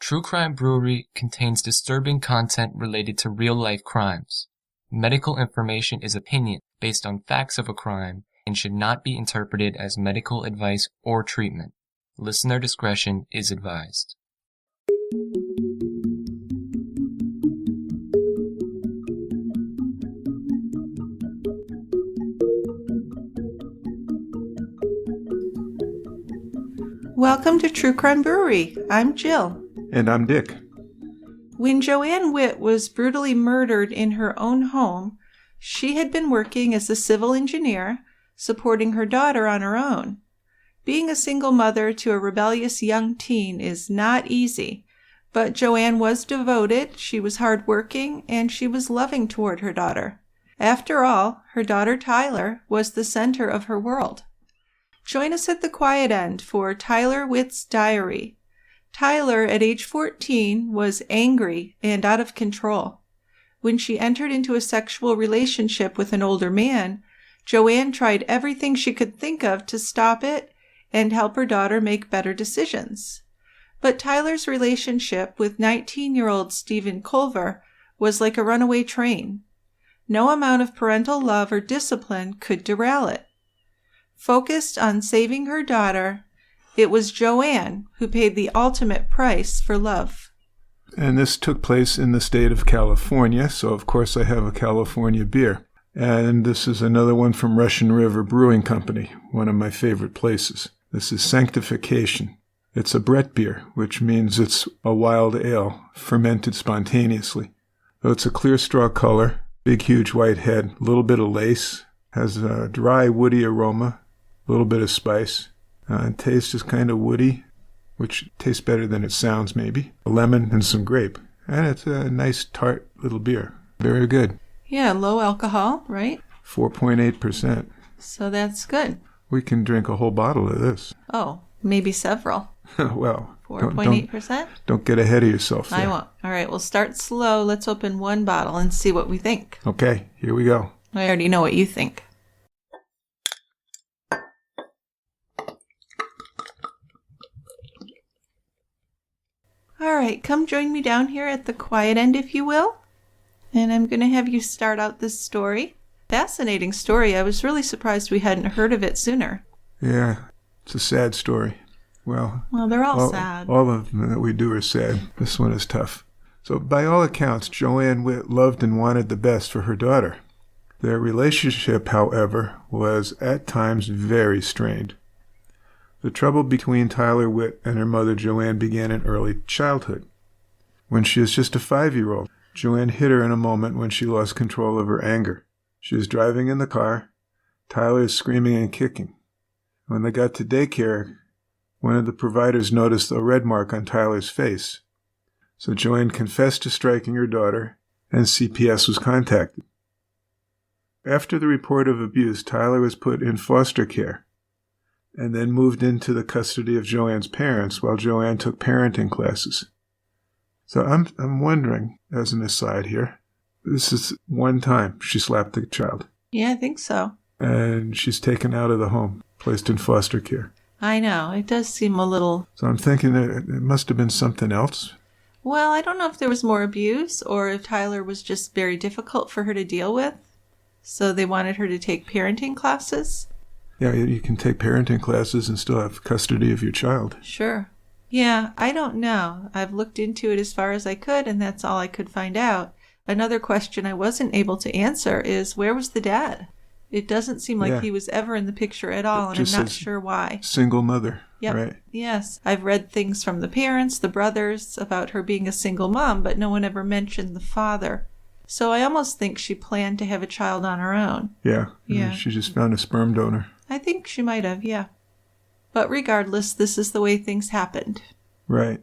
True Crime Brewery contains disturbing content related to real-life crimes. Medical information is opinion based on facts of a crime and should not be interpreted as medical advice or treatment. Listener discretion is advised. Welcome to True Crime Brewery. I'm Jill. And I'm Dick. When Joanne Witt was brutally murdered in her own home, she had been working as a civil engineer, supporting her daughter on her own. Being a single mother to a rebellious young teen is not easy, but Joanne was devoted, she was hardworking, and she was loving toward her daughter. After all, her daughter Tyler was the center of her world. Join us at the quiet end for Tylar Witt's diary. Tyler, at age 14, was angry and out of control. When she entered into a sexual relationship with an older man, Joanne tried everything she could think of to stop it and help her daughter make better decisions. But Tyler's relationship with 19-year-old Steven Colver was like a runaway train. No amount of parental love or discipline could derail it. Focused on saving her daughter, it was Joanne who paid the ultimate price for love. And this took place in the state of California, so of course I have a California beer. And this is another one from Russian River Brewing Company, one of my favorite places. This is Sanctification. It's a Brett beer, which means it's a wild ale, fermented spontaneously. So it's a clear straw color, big huge white head, a little bit of lace, has a dry woody aroma, a little bit of spice. And taste is kind of woody, which tastes better than it sounds maybe. A lemon and some grape. And it's a nice tart little beer. Very good. Yeah, low alcohol, right? 4.8%. So that's good. We can drink a whole bottle of this. Oh, maybe several. Well, 4.8%? Don't get ahead of yourself there. I won't. All right, we'll start slow. Let's open one bottle and see what we think. Okay, here we go. I already know what you think. All right, come join me down here at the quiet end, if you will. And I'm going to have you start out this story. Fascinating story. I was really surprised we hadn't heard of it sooner. Yeah, it's a sad story. Well, they're all sad. All of them that we do are sad. This one is tough. So by all accounts, Joanne Witt loved and wanted the best for her daughter. Their relationship, however, was at times very strained. The trouble between Tylar Witt and her mother Joanne began in early childhood. When she was just a 5-year-old, Joanne hit her in a moment when she lost control of her anger. She was driving in the car. Tyler is screaming and kicking. When they got to daycare, one of the providers noticed a red mark on Tyler's face. So Joanne confessed to striking her daughter, and CPS was contacted. After the report of abuse, Tyler was put in foster care and then moved into the custody of Joanne's parents while Joanne took parenting classes. So I'm wondering, as an aside here, this is one time she slapped the child. Yeah, I think so. And she's taken out of the home, placed in foster care. I know. It does seem a little... So I'm thinking that it must have been something else. Well, I don't know if there was more abuse or if Tyler was just very difficult for her to deal with. So they wanted her to take parenting classes. Yeah, you can take parenting classes and still have custody of your child. Sure. Yeah, I don't know. I've looked into it as far as I could, and that's all I could find out. Another question I wasn't able to answer is, where was the dad? It doesn't seem like he was ever in the picture at all, and I'm not sure why. Single mother, yep. Right? Yes. I've read things from the parents, the brothers, about her being a single mom, but no one ever mentioned the father. So I almost think she planned to have a child on her own. Yeah. She just found a sperm donor. I think she might have, yeah. But regardless, this is the way things happened. Right.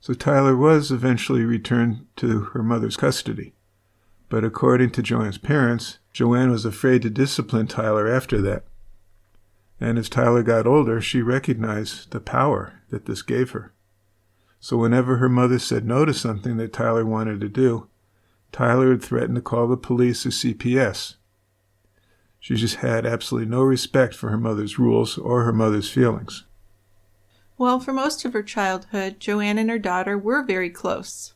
So Tyler was eventually returned to her mother's custody. But according to Joanne's parents, Joanne was afraid to discipline Tyler after that. And as Tyler got older, she recognized the power that this gave her. So whenever her mother said no to something that Tyler wanted to do, Tyler would threaten to call the police or CPS. She just had absolutely no respect for her mother's rules or her mother's feelings. Well, for most of her childhood, Joanne and her daughter were very close.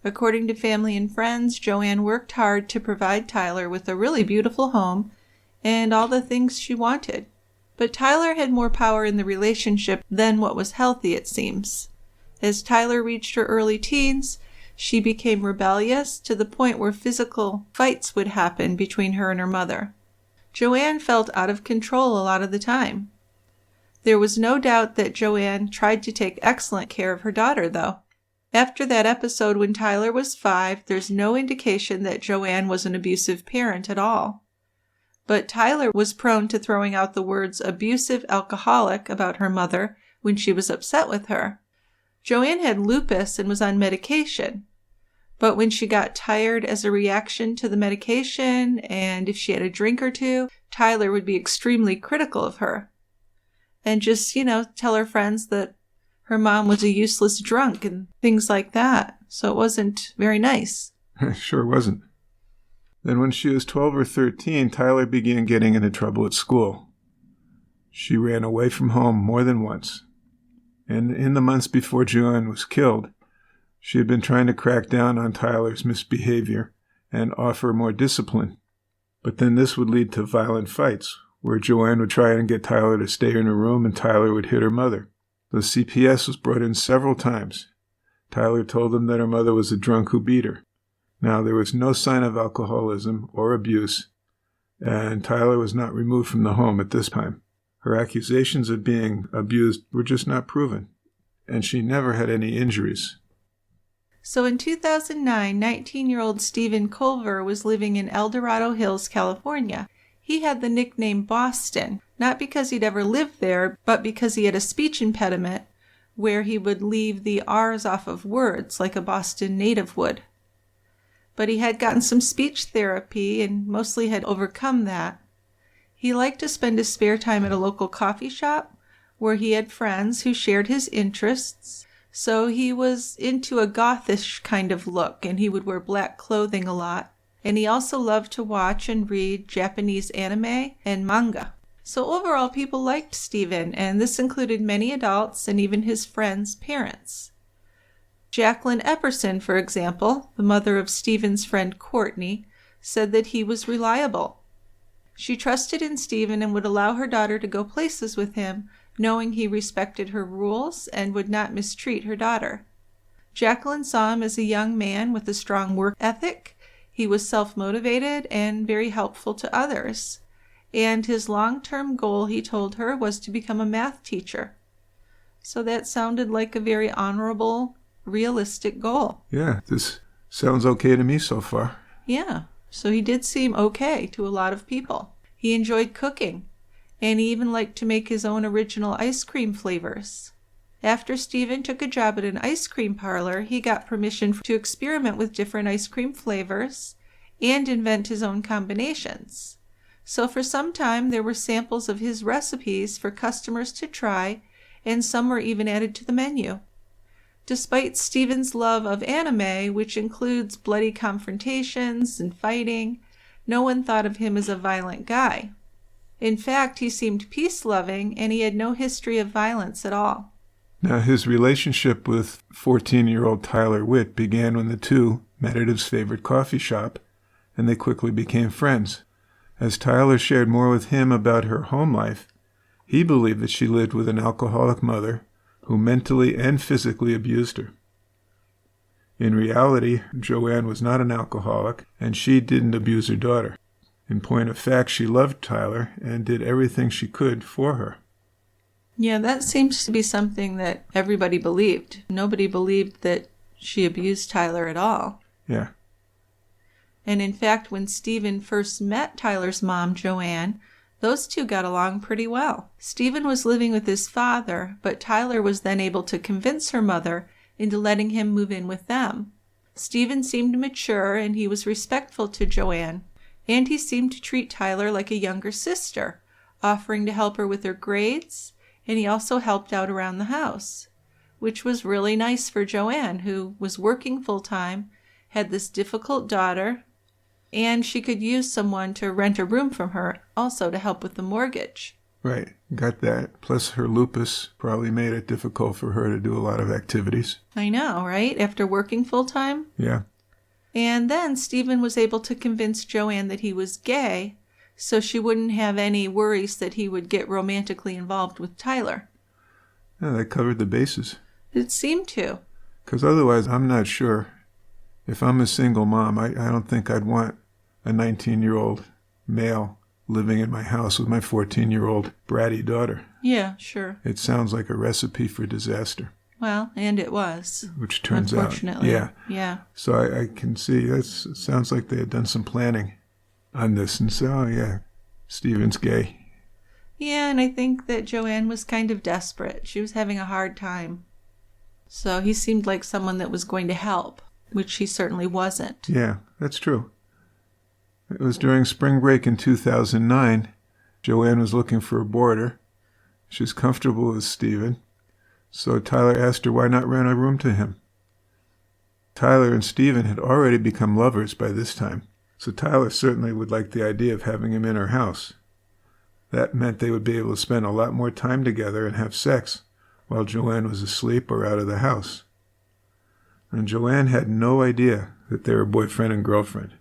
According to family and friends, Joanne worked hard to provide Tyler with a really beautiful home and all the things she wanted. But Tyler had more power in the relationship than what was healthy, it seems. As Tyler reached her early teens, she became rebellious to the point where physical fights would happen between her and her mother. Joanne felt out of control a lot of the time. There was no doubt that Joanne tried to take excellent care of her daughter, though. After that episode when Tyler was 5, there's no indication that Joanne was an abusive parent at all. But Tyler was prone to throwing out the words abusive alcoholic about her mother when she was upset with her. Joanne had lupus and was on medication. But when she got tired as a reaction to the medication, and if she had a drink or two, Tyler would be extremely critical of her. And just, tell her friends that her mom was a useless drunk and things like that. So it wasn't very nice. Sure wasn't. Then when she was 12 or 13, Tyler began getting into trouble at school. She ran away from home more than once. And in the months before Joanne was killed, she had been trying to crack down on Tyler's misbehavior and offer more discipline. But then this would lead to violent fights, where Joanne would try and get Tyler to stay in her room and Tyler would hit her mother. The CPS was brought in several times. Tyler told them that her mother was a drunk who beat her. Now, there was no sign of alcoholism or abuse, and Tyler was not removed from the home at this time. Her accusations of being abused were just not proven, and she never had any injuries. So in 2009, 19-year-old Steven Colver was living in El Dorado Hills, California. He had the nickname Boston, not because he'd ever lived there, but because he had a speech impediment where he would leave the R's off of words like a Boston native would. But he had gotten some speech therapy and mostly had overcome that. He liked to spend his spare time at a local coffee shop where he had friends who shared his interests. So he was into a gothish kind of look, and he would wear black clothing a lot. And he also loved to watch and read Japanese anime and manga. So overall, people liked Steven, and this included many adults and even his friends' parents. Jacqueline Epperson, for example, the mother of Steven's friend Courtney, said that he was reliable. She trusted in Steven and would allow her daughter to go places with him, knowing he respected her rules and would not mistreat her daughter. Jacqueline saw him as a young man with a strong work ethic. He was self-motivated and very helpful to others. And his long-term goal, he told her, was to become a math teacher. So that sounded like a very honorable, realistic goal. Yeah, this sounds okay to me so far. Yeah, so he did seem okay to a lot of people. He enjoyed cooking, and he even liked to make his own original ice cream flavors. After Steven took a job at an ice cream parlor, he got permission to experiment with different ice cream flavors and invent his own combinations. So for some time, there were samples of his recipes for customers to try, and some were even added to the menu. Despite Steven's love of anime, which includes bloody confrontations and fighting, no one thought of him as a violent guy. In fact, he seemed peace-loving, and he had no history of violence at all. Now, his relationship with 14-year-old Tylar Witt began when the two met at his favorite coffee shop, and they quickly became friends. As Tyler shared more with him about her home life, he believed that she lived with an alcoholic mother who mentally and physically abused her. In reality, Joanne was not an alcoholic, and she didn't abuse her daughter. In point of fact, she loved Tyler and did everything she could for her. Yeah, that seems to be something that everybody believed. Nobody believed that she abused Tyler at all. Yeah. And in fact, when Steven first met Tyler's mom, Joanne, those two got along pretty well. Steven was living with his father, but Tyler was then able to convince her mother into letting him move in with them. Steven seemed mature, and he was respectful to Joanne, and he seemed to treat Tyler like a younger sister, offering to help her with her grades, and he also helped out around the house, which was really nice for Joanne, who was working full-time, had this difficult daughter, and she could use someone to rent a room from her also to help with the mortgage. Right, got that. Plus her lupus probably made it difficult for her to do a lot of activities. I know, right? After working full-time? Yeah. And then Steven was able to convince Joanne that he was gay, so she wouldn't have any worries that he would get romantically involved with Tyler. Yeah, that covered the bases. It seemed to. Because otherwise, I'm not sure. If I'm a single mom, I don't think I'd want a 19-year-old male living in my house with my 14-year-old bratty daughter. Yeah, sure. It sounds like a recipe for disaster. Well, and it was. Which turns out. Unfortunately. Yeah. So I can see, it sounds like they had done some planning on this. And so, yeah, Steven's gay. Yeah, and I think that Joanne was kind of desperate. She was having a hard time. So he seemed like someone that was going to help, which he certainly wasn't. Yeah, that's true. It was during spring break in 2009. Joanne was looking for a boarder. She was comfortable with Steven. So Tyler asked her why not rent a room to him. Tyler and Steven had already become lovers by this time. So Tyler certainly would like the idea of having him in her house. That meant they would be able to spend a lot more time together and have sex while Joanne was asleep or out of the house. And Joanne had no idea that they were boyfriend and girlfriend.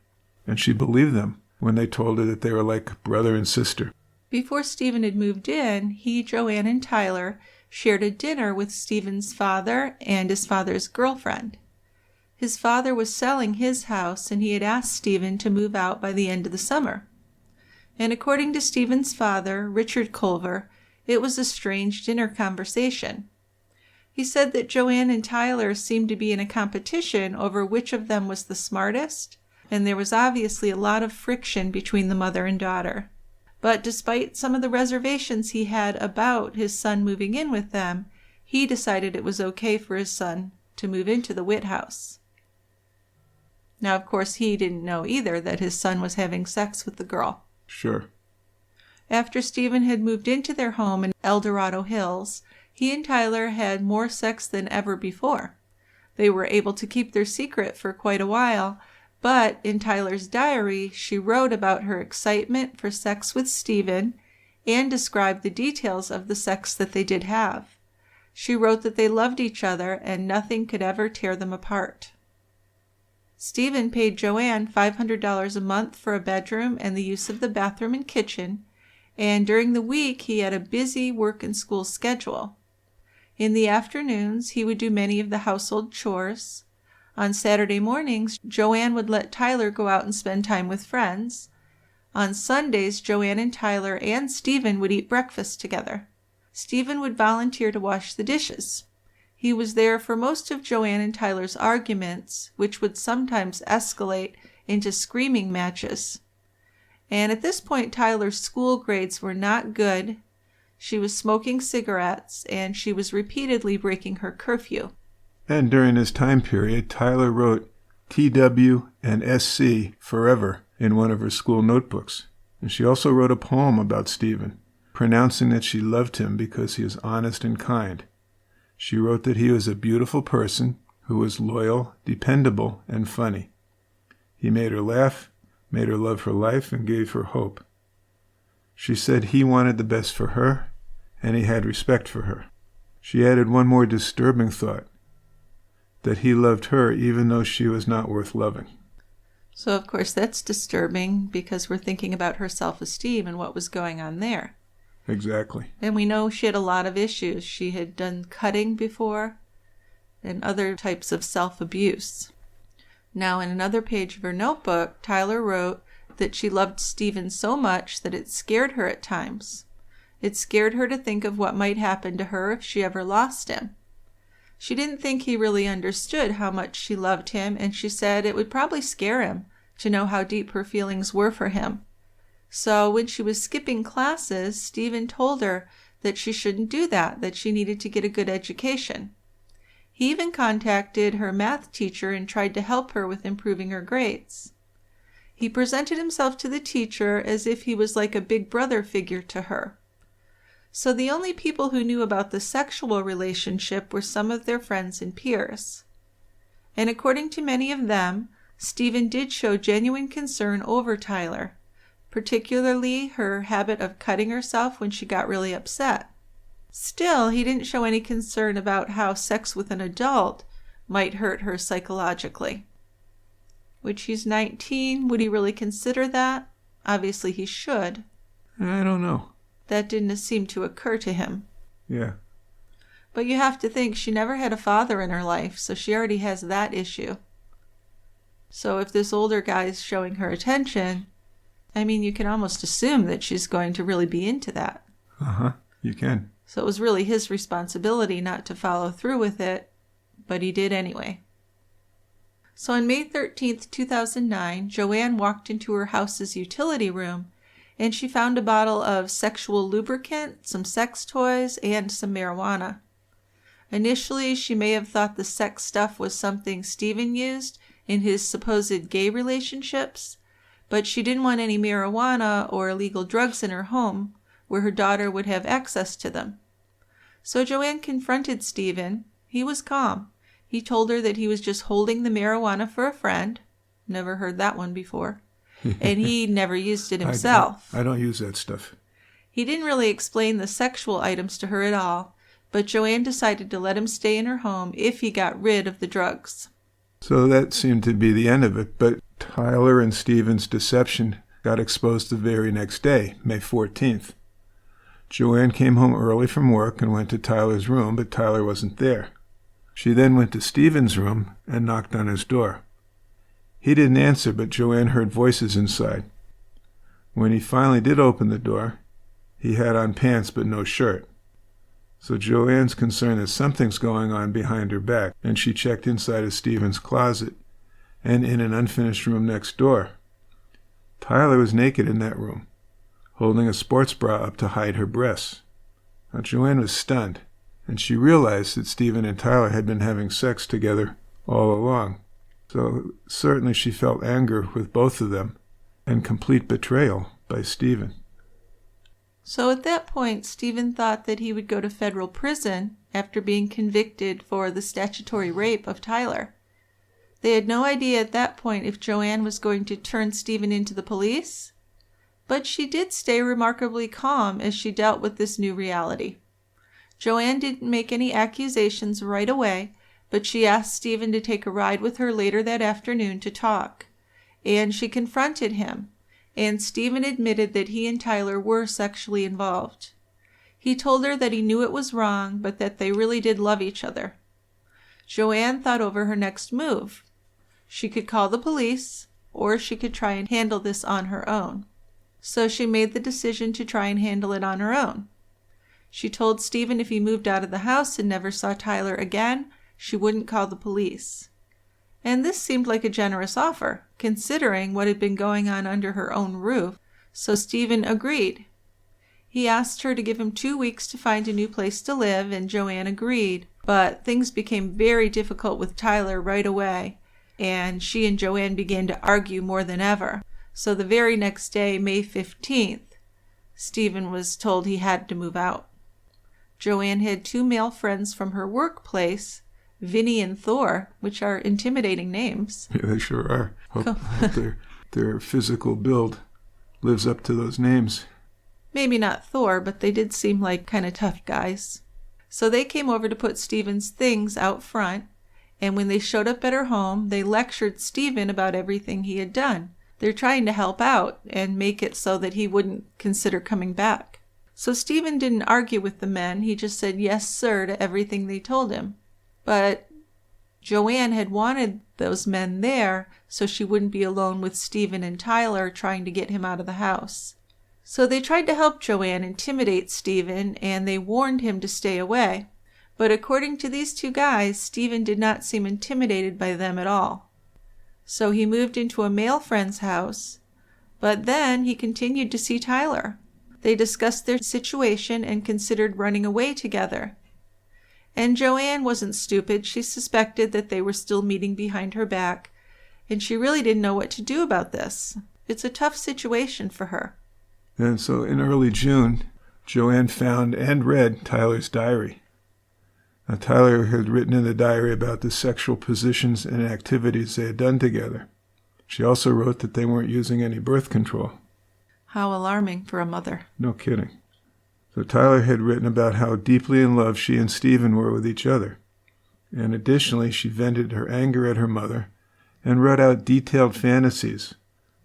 And she believed them when they told her that they were like brother and sister. Before Steven had moved in, he, Joanne, and Tyler shared a dinner with Steven's father and his father's girlfriend. His father was selling his house, and he had asked Steven to move out by the end of the summer. And according to Steven's father, Richard Culver, it was a strange dinner conversation. He said that Joanne and Tyler seemed to be in a competition over which of them was the smartest, and there was obviously a lot of friction between the mother and daughter. But despite some of the reservations he had about his son moving in with them, he decided it was okay for his son to move into the Witt house. Now, of course, he didn't know either that his son was having sex with the girl. Sure. After Steven had moved into their home in El Dorado Hills, he and Tyler had more sex than ever before. They were able to keep their secret for quite a while, but in Tyler's diary, she wrote about her excitement for sex with Steven and described the details of the sex that they did have. She wrote that they loved each other and nothing could ever tear them apart. Steven paid Joanne $500 a month for a bedroom and the use of the bathroom and kitchen, and during the week he had a busy work and school schedule. In the afternoons, he would do many of the household chores. On Saturday mornings, Joanne would let Tyler go out and spend time with friends. On Sundays, Joanne and Tyler and Steven would eat breakfast together. Steven would volunteer to wash the dishes. He was there for most of Joanne and Tyler's arguments, which would sometimes escalate into screaming matches. And at this point, Tyler's school grades were not good. She was smoking cigarettes, and she was repeatedly breaking her curfew. And during this time period, Tyler wrote TW and SC forever in one of her school notebooks. And she also wrote a poem about Steven, pronouncing that she loved him because he is honest and kind. She wrote that he was a beautiful person who was loyal, dependable, and funny. He made her laugh, made her love her life, and gave her hope. She said he wanted the best for her, and he had respect for her. She added one more disturbing thought, that he loved her even though she was not worth loving. So, of course, that's disturbing because we're thinking about her self-esteem and what was going on there. Exactly. And we know she had a lot of issues. She had done cutting before and other types of self-abuse. Now, in another page of her notebook, Tyler wrote that she loved Steven so much that it scared her at times. It scared her to think of what might happen to her if she ever lost him. She didn't think he really understood how much she loved him, and she said it would probably scare him to know how deep her feelings were for him. So when she was skipping classes, Steven told her that she shouldn't do that she needed to get a good education. He even contacted her math teacher and tried to help her with improving her grades. He presented himself to the teacher as if he was like a big brother figure to her. So the only people who knew about the sexual relationship were some of their friends and peers. And according to many of them, Steven did show genuine concern over Tyler, particularly her habit of cutting herself when she got really upset. Still, he didn't show any concern about how sex with an adult might hurt her psychologically. Which he's 19. Would he really consider that? Obviously he should. I don't know. That didn't seem to occur to him. Yeah. But you have to think she never had a father in her life, so she already has that issue. So if this older guy's showing her attention, I mean, you can almost assume that she's going to really be into that. Uh-huh. You can. So it was really his responsibility not to follow through with it, but he did anyway. So on May 13th, 2009, Joanne walked into her house's utility room, and she found a bottle of sexual lubricant, some sex toys, and some marijuana. Initially, she may have thought the sex stuff was something Steven used in his supposed gay relationships, but she didn't want any marijuana or illegal drugs in her home where her daughter would have access to them. So Joanne confronted Steven. He was calm. He told her that he was just holding the marijuana for a friend. Never heard that one before. And he never used it himself. I don't use that stuff. He didn't really explain the sexual items to her at all, but Joanne decided to let him stay in her home if he got rid of the drugs. So that seemed to be the end of it, but Tyler and Steven's deception got exposed the very next day, May 14th. Joanne came home early from work and went to Tyler's room, but Tyler wasn't there. She then went to Steven's room and knocked on his door. He didn't answer, but Joanne heard voices inside. When he finally did open the door, he had on pants but no shirt. So Joanne's concerned that something's going on behind her back, and she checked inside of Steven's closet and in an unfinished room next door. Tyler was naked in that room, holding a sports bra up to hide her breasts. Now Joanne was stunned, and she realized that Steven and Tyler had been having sex together all along. So certainly she felt anger with both of them and complete betrayal by Steven. So at that point, Steven thought that he would go to federal prison after being convicted for the statutory rape of Tyler. They had no idea at that point if Joanne was going to turn Steven into the police, but she did stay remarkably calm as she dealt with this new reality. Joanne didn't make any accusations right away, but she asked Steven to take a ride with her later that afternoon to talk, and she confronted him, and Steven admitted that he and Tyler were sexually involved. He told her that he knew it was wrong, but that they really did love each other. Joanne thought over her next move. She could call the police, or she could try and handle this on her own. So she made the decision to try and handle it on her own. She told Steven if he moved out of the house and never saw Tyler again, she wouldn't call the police. And this seemed like a generous offer, considering what had been going on under her own roof, so Steven agreed. He asked her to give him 2 weeks to find a new place to live, and Joanne agreed, but things became very difficult with Tyler right away, and she and Joanne began to argue more than ever. So the very next day, May 15th, Steven was told he had to move out. Joanne had 2 male friends from her workplace, Vinny and Thor, which are intimidating names. Yeah, they sure are. Hope their physical build lives up to those names. Maybe not Thor, but they did seem like kind of tough guys. So they came over to put Steven's things out front, and when they showed up at her home, they lectured Steven about everything he had done. They're trying to help out and make it so that he wouldn't consider coming back. So Steven didn't argue with the men. He just said yes, sir, to everything they told him. But Joanne had wanted those men there so she wouldn't be alone with Steven and Tyler trying to get him out of the house. So they tried to help Joanne intimidate Steven, and they warned him to stay away. But according to these 2 guys, Steven did not seem intimidated by them at all. So he moved into a male friend's house, but then he continued to see Tyler. They discussed their situation and considered running away together. And Joanne wasn't stupid. She suspected that they were still meeting behind her back, and she really didn't know what to do about this. It's a tough situation for her. And so in early June, Joanne found and read Tyler's diary. Now, Tyler had written in the diary about the sexual positions and activities they had done together. She also wrote that they weren't using any birth control. How alarming for a mother. No kidding. So Tyler had written about how deeply in love she and Steven were with each other. And additionally, she vented her anger at her mother and wrote out detailed fantasies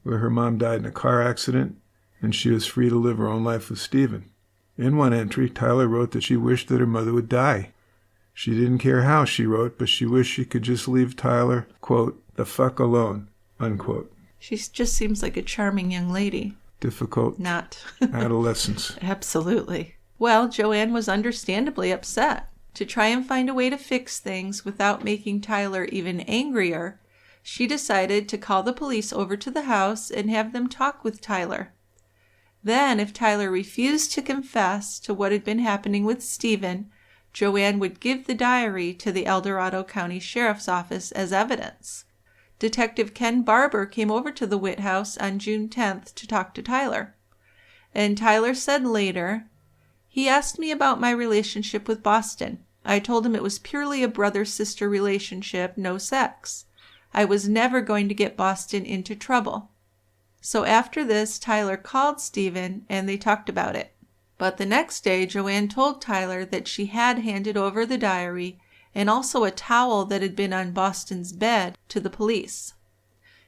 where her mom died in a car accident and she was free to live her own life with Steven. In one entry, Tyler wrote that she wished that her mother would die. She didn't care how, she wrote, but she wished she could just leave Tyler, quote, the fuck alone, unquote. She just seems like a charming young lady. Difficult. Not. Adolescence. Absolutely. Well, Joanne was understandably upset. To try and find a way to fix things without making Tyler even angrier, she decided to call the police over to the house and have them talk with Tyler. Then, if Tyler refused to confess to what had been happening with Steven, Joanne would give the diary to the El Dorado County Sheriff's Office as evidence. Detective Ken Barber came over to the Witt house on June 10th to talk to Tyler. And Tyler said later, "He asked me about my relationship with Boston. I told him it was purely a brother-sister relationship, no sex. I was never going to get Boston into trouble." So after this, Tyler called Steven and they talked about it. But the next day, Joanne told Tyler that she had handed over the diary and also a towel that had been on Boston's bed to the police.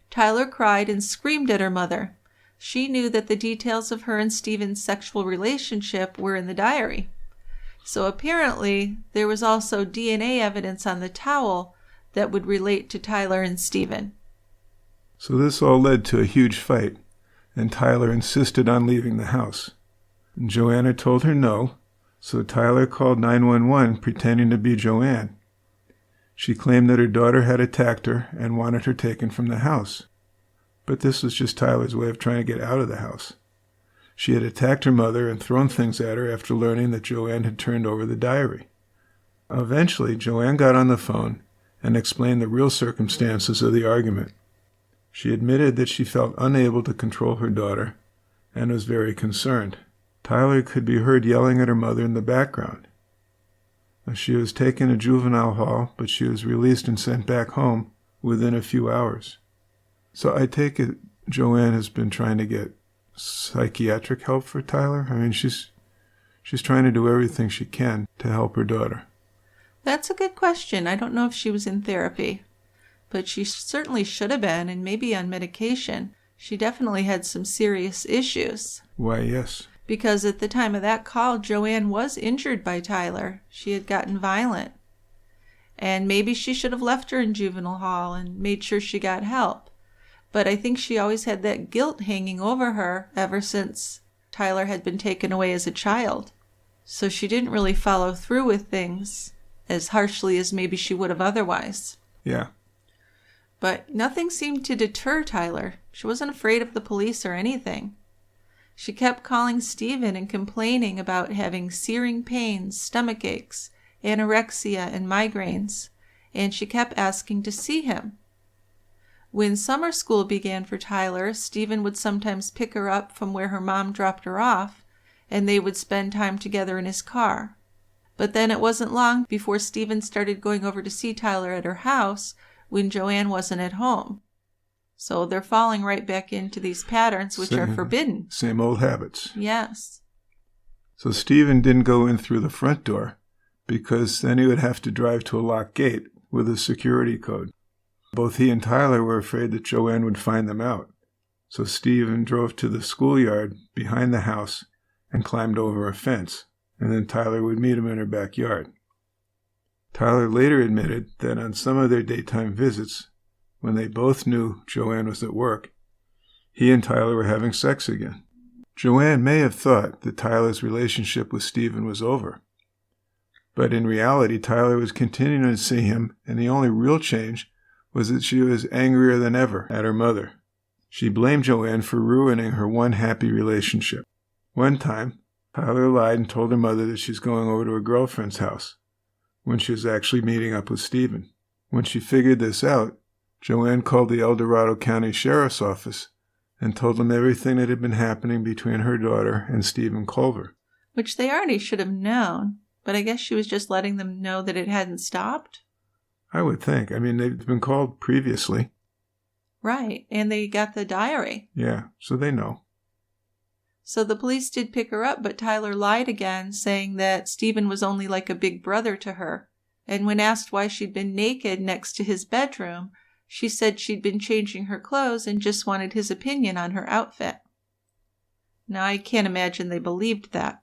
Tyler cried and screamed at her mother. She knew that the details of her and Steven's sexual relationship were in the diary. So apparently, there was also DNA evidence on the towel that would relate to Tyler and Steven. So this all led to a huge fight, and Tyler insisted on leaving the house. And Joanna told her no, so Tyler called 911 pretending to be Joanne. She claimed that her daughter had attacked her and wanted her taken from the house. But this was just Tyler's way of trying to get out of the house. She had attacked her mother and thrown things at her after learning that Joanne had turned over the diary. Eventually, Joanne got on the phone and explained the real circumstances of the argument. She admitted that she felt unable to control her daughter and was very concerned. Tyler could be heard yelling at her mother in the background. She was taken to juvenile hall, but she was released and sent back home within a few hours. So I take it Joanne has been trying to get psychiatric help for Tyler? I mean, she's trying to do everything she can to help her daughter. That's a good question. I don't know if she was in therapy, but she certainly should have been, and maybe on medication. She definitely had some serious issues. Why, yes. Because at the time of that call, Joanne was injured by Tyler. She had gotten violent. And maybe she should have left her in juvenile hall and made sure she got help. But I think she always had that guilt hanging over her ever since Tyler had been taken away as a child. So she didn't really follow through with things as harshly as maybe she would have otherwise. Yeah. But nothing seemed to deter Tyler. She wasn't afraid of the police or anything. She kept calling Steven and complaining about having searing pains, stomach aches, anorexia, and migraines, and she kept asking to see him. When summer school began for Tyler, Steven would sometimes pick her up from where her mom dropped her off, and they would spend time together in his car. But then it wasn't long before Steven started going over to see Tyler at her house when Joanne wasn't at home. So they're falling right back into these patterns which are forbidden. Same old habits. Yes. So Steven didn't go in through the front door because then he would have to drive to a locked gate with a security code. Both he and Tyler were afraid that Joanne would find them out. So Steven drove to the schoolyard behind the house and climbed over a fence, and then Tyler would meet him in her backyard. Tyler later admitted that on some of their daytime visits, when they both knew Joanne was at work, he and Tyler were having sex again. Joanne may have thought that Tyler's relationship with Steven was over. But in reality, Tyler was continuing to see him, and the only real change was that she was angrier than ever at her mother. She blamed Joanne for ruining her one happy relationship. One time, Tyler lied and told her mother that she's going over to a girlfriend's house, when she was actually meeting up with Steven. When she figured this out, Joanne called the El Dorado County Sheriff's Office and told them everything that had been happening between her daughter and Steven Colver. Which they already should have known, but I guess she was just letting them know that it hadn't stopped. I would think. I mean, they've been called previously. Right, and they got the diary. Yeah, so they know. So the police did pick her up, but Tyler lied again, saying that Steven was only like a big brother to her. And when asked why she'd been naked next to his bedroom, she said she'd been changing her clothes and just wanted his opinion on her outfit. Now, I can't imagine they believed that.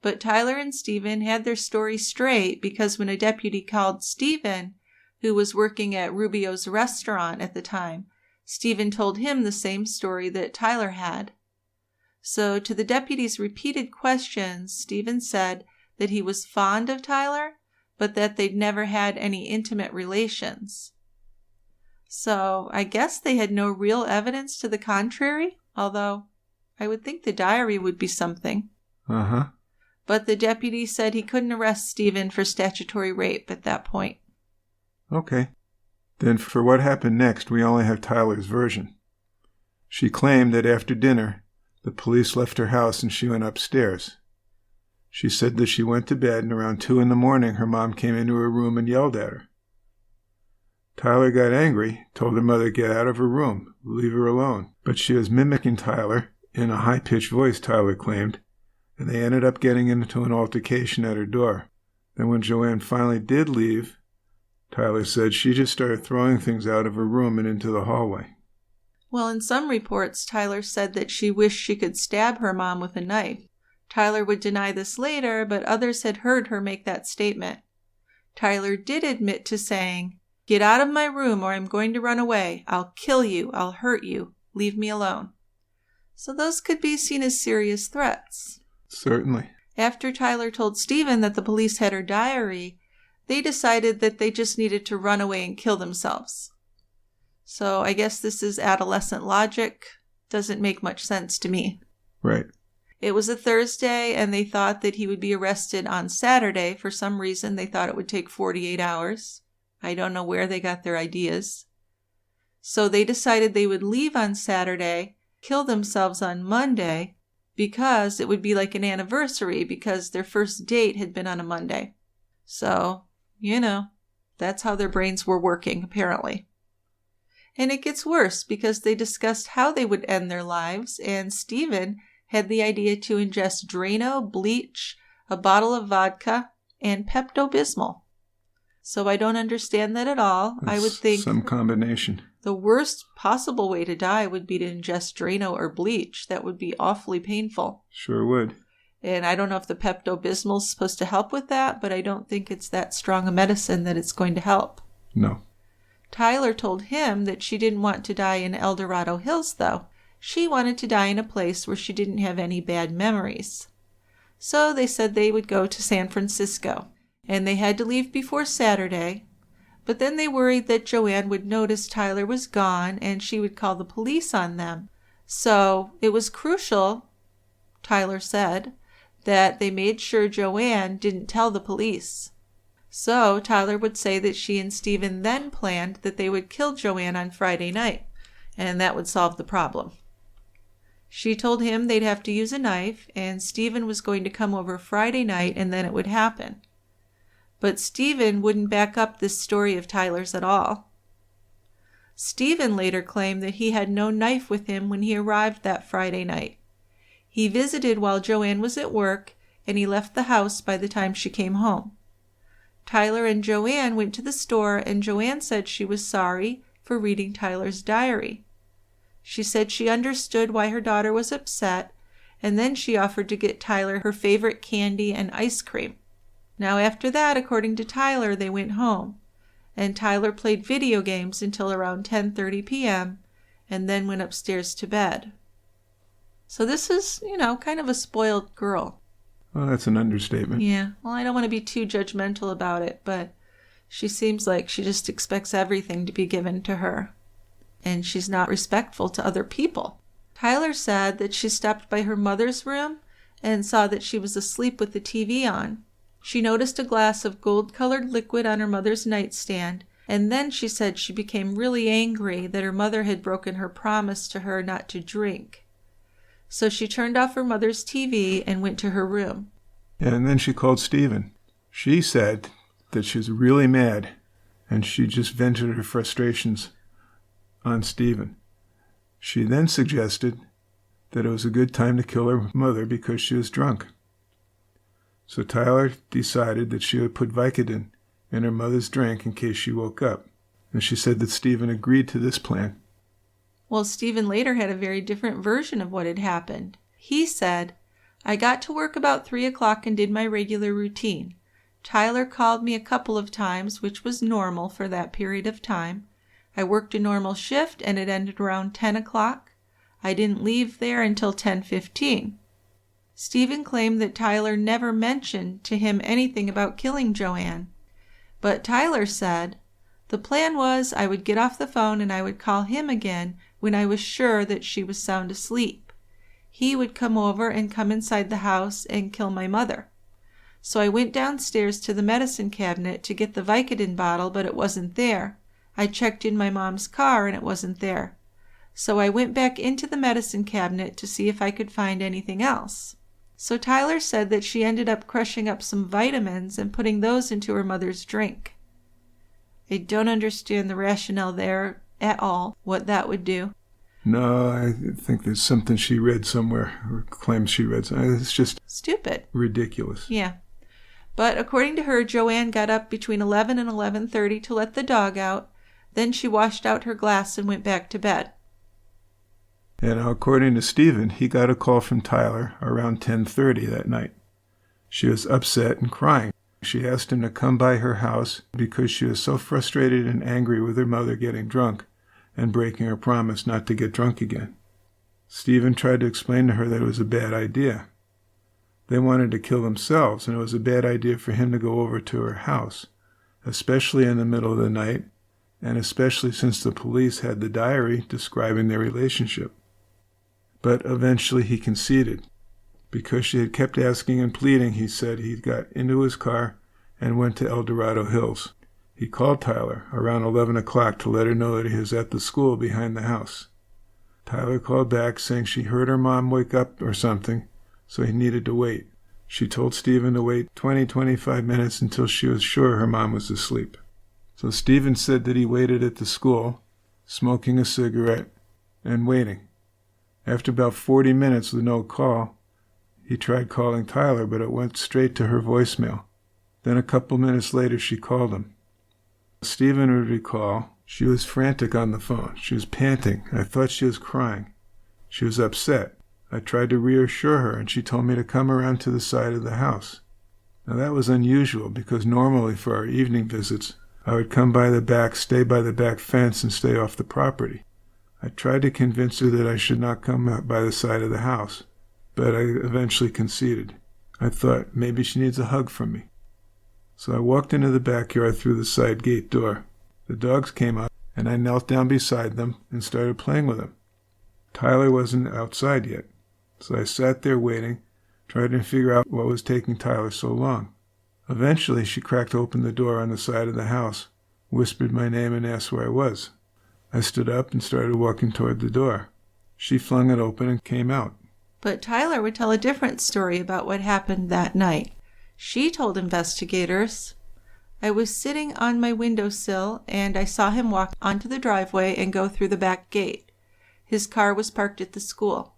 But Tyler and Steven had their story straight because when a deputy called Steven, who was working at Rubio's restaurant at the time, Steven told him the same story that Tyler had. So to the deputy's repeated questions, Steven said that he was fond of Tyler, but that they'd never had any intimate relations. So I guess they had no real evidence to the contrary, although I would think the diary would be something. Uh-huh. But the deputy said he couldn't arrest Steven for statutory rape at that point. Okay. Then for what happened next, we only have Tyler's version. She claimed that after dinner, the police left her house and she went upstairs. She said that she went to bed and around 2 a.m, her mom came into her room and yelled at her. Tyler got angry, told her mother to get out of her room, leave her alone. But she was mimicking Tyler in a high-pitched voice, Tyler claimed, and they ended up getting into an altercation at her door. Then when Joanne finally did leave, Tyler said she just started throwing things out of her room and into the hallway. Well, in some reports, Tyler said that she wished she could stab her mom with a knife. Tyler would deny this later, but others had heard her make that statement. Tyler did admit to saying, "Get out of my room or I'm going to run away. I'll kill you. I'll hurt you. Leave me alone." So those could be seen as serious threats. Certainly. After Tyler told Steven that the police had her diary, they decided that they just needed to run away and kill themselves. So I guess this is adolescent logic. Doesn't make much sense to me. Right. It was a Thursday, and they thought that he would be arrested on Saturday. For some reason, they thought it would take 48 hours. I don't know where they got their ideas. So they decided they would leave on Saturday, kill themselves on Monday, because it would be like an anniversary because their first date had been on a Monday. So, that's how their brains were working, apparently. And it gets worse because they discussed how they would end their lives, and Steven had the idea to ingest Drano, bleach, a bottle of vodka, and Pepto-Bismol. So I don't understand that at all. That's I would think some combination. The worst possible way to die would be to ingest Drano or bleach. That would be awfully painful. Sure would. And I don't know if the Pepto-Bismol is supposed to help with that, but I don't think it's that strong a medicine that it's going to help. No. Tyler told him that she didn't want to die in El Dorado Hills, though. She wanted to die in a place where she didn't have any bad memories. So they said they would go to San Francisco, and they had to leave before Saturday. But then they worried that Joanne would notice Tyler was gone and she would call the police on them. So it was crucial, Tyler said, that they made sure Joanne didn't tell the police. So Tyler would say that she and Steven then planned that they would kill Joanne on Friday night, and that would solve the problem. She told him they'd have to use a knife, and Steven was going to come over Friday night, and then it would happen. But Steven wouldn't back up this story of Tyler's at all. Steven later claimed that he had no knife with him when he arrived that Friday night. He visited while Joanne was at work, and he left the house by the time she came home. Tyler and Joanne went to the store, and Joanne said she was sorry for reading Tyler's diary. She said she understood why her daughter was upset, and then she offered to get Tyler her favorite candy and ice cream. Now after that, according to Tyler, they went home, and Tyler played video games until around 10:30 p.m. and then went upstairs to bed. So this is, kind of a spoiled girl. Well, that's an understatement. Yeah, well, I don't want to be too judgmental about it, but she seems like she just expects everything to be given to her, and she's not respectful to other people. Tyler said that she stopped by her mother's room and saw that she was asleep with the TV on. She noticed a glass of gold-colored liquid on her mother's nightstand, and then she said she became really angry that her mother had broken her promise to her not to drink. So she turned off her mother's TV and went to her room. And then she called Steven. She said that she was really mad, and she just vented her frustrations on Steven. She then suggested that it was a good time to kill her mother because she was drunk. So Tyler decided that she would put Vicodin in her mother's drink in case she woke up, and she said that Steven agreed to this plan. Well, Steven later had a very different version of what had happened. He said, "I got to work about 3 o'clock and did my regular routine. Tyler called me a couple of times, which was normal for that period of time. I worked a normal shift and it ended around 10 o'clock. I didn't leave there until 10:15. Steven claimed that Tyler never mentioned to him anything about killing Joanne. But Tyler said, "The plan was I would get off the phone and I would call him again when I was sure that she was sound asleep. He would come over and come inside the house and kill my mother. So I went downstairs to the medicine cabinet to get the Vicodin bottle, but it wasn't there. I checked in my mom's car and it wasn't there. So I went back into the medicine cabinet to see if I could find anything else." So Tyler said that she ended up crushing up some vitamins and putting those into her mother's drink. I don't understand the rationale there at all, what that would do. No, I think there's something she read somewhere, or claims she read somewhere. It's just stupid. Ridiculous. Yeah. But according to her, Joanne got up between 11 and 11:30 to let the dog out. Then she washed out her glass and went back to bed. And according to Steven, he got a call from Tyler around 10:30 that night. She was upset and crying. She asked him to come by her house because she was so frustrated and angry with her mother getting drunk and breaking her promise not to get drunk again. Steven tried to explain to her that it was a bad idea. They wanted to kill themselves, and it was a bad idea for him to go over to her house, especially in the middle of the night, and especially since the police had the diary describing their relationship. But eventually he conceded. Because she had kept asking and pleading, he said he got into his car and went to El Dorado Hills. He called Tyler around 11 o'clock to let her know that he was at the school behind the house. Tyler called back saying she heard her mom wake up or something, so he needed to wait. She told Steven to wait 20-25 minutes until she was sure her mom was asleep. So Steven said that he waited at the school, smoking a cigarette, and waiting. After about 40 minutes with no call, he tried calling Tyler, but it went straight to her voicemail. Then a couple minutes later, she called him. Steven would recall she was frantic on the phone. She was panting. I thought she was crying. She was upset. I tried to reassure her, and she told me to come around to the side of the house. Now that was unusual because normally for our evening visits, I would come by the back, stay by the back fence, and stay off the property. I tried to convince her that I should not come by the side of the house, but I eventually conceded. I thought maybe she needs a hug from me. So I walked into the backyard through the side gate door. The dogs came up, and I knelt down beside them and started playing with them. Tyler wasn't outside yet, so I sat there waiting, trying to figure out what was taking Tyler so long. Eventually, she cracked open the door on the side of the house, whispered my name, and asked where I was. I stood up and started walking toward the door. She flung it open and came out. But Tyler would tell a different story about what happened that night. She told investigators, "I was sitting on my windowsill and I saw him walk onto the driveway and go through the back gate. His car was parked at the school.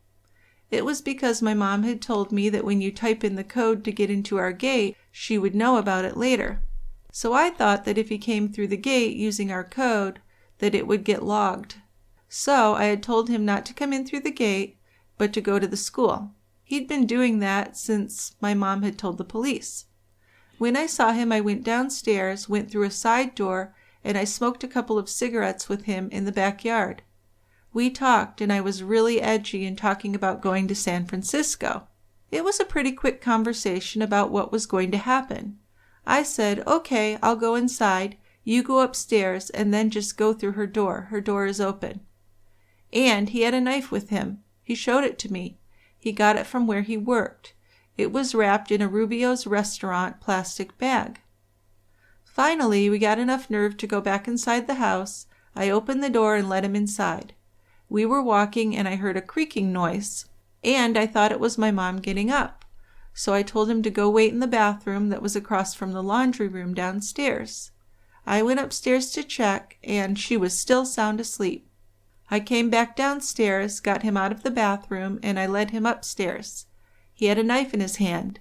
It was because my mom had told me that when you type in the code to get into our gate, she would know about it later. So I thought that if he came through the gate using our code, that it would get logged. So I had told him not to come in through the gate, but to go to the school. He'd been doing that since my mom had told the police. When I saw him, I went downstairs, went through a side door, and I smoked a couple of cigarettes with him in the backyard. We talked, and I was really edgy in talking about going to San Francisco. It was a pretty quick conversation about what was going to happen. I said, 'Okay, I'll go inside. You go upstairs, and then just go through her door. Her door is open.' And he had a knife with him. He showed it to me. He got it from where he worked. It was wrapped in a Rubio's restaurant plastic bag. Finally, we got enough nerve to go back inside the house. I opened the door and let him inside. We were walking and I heard a creaking noise, and I thought it was my mom getting up. So I told him to go wait in the bathroom that was across from the laundry room downstairs. I went upstairs to check, and she was still sound asleep. I came back downstairs, got him out of the bathroom, and I led him upstairs. He had a knife in his hand.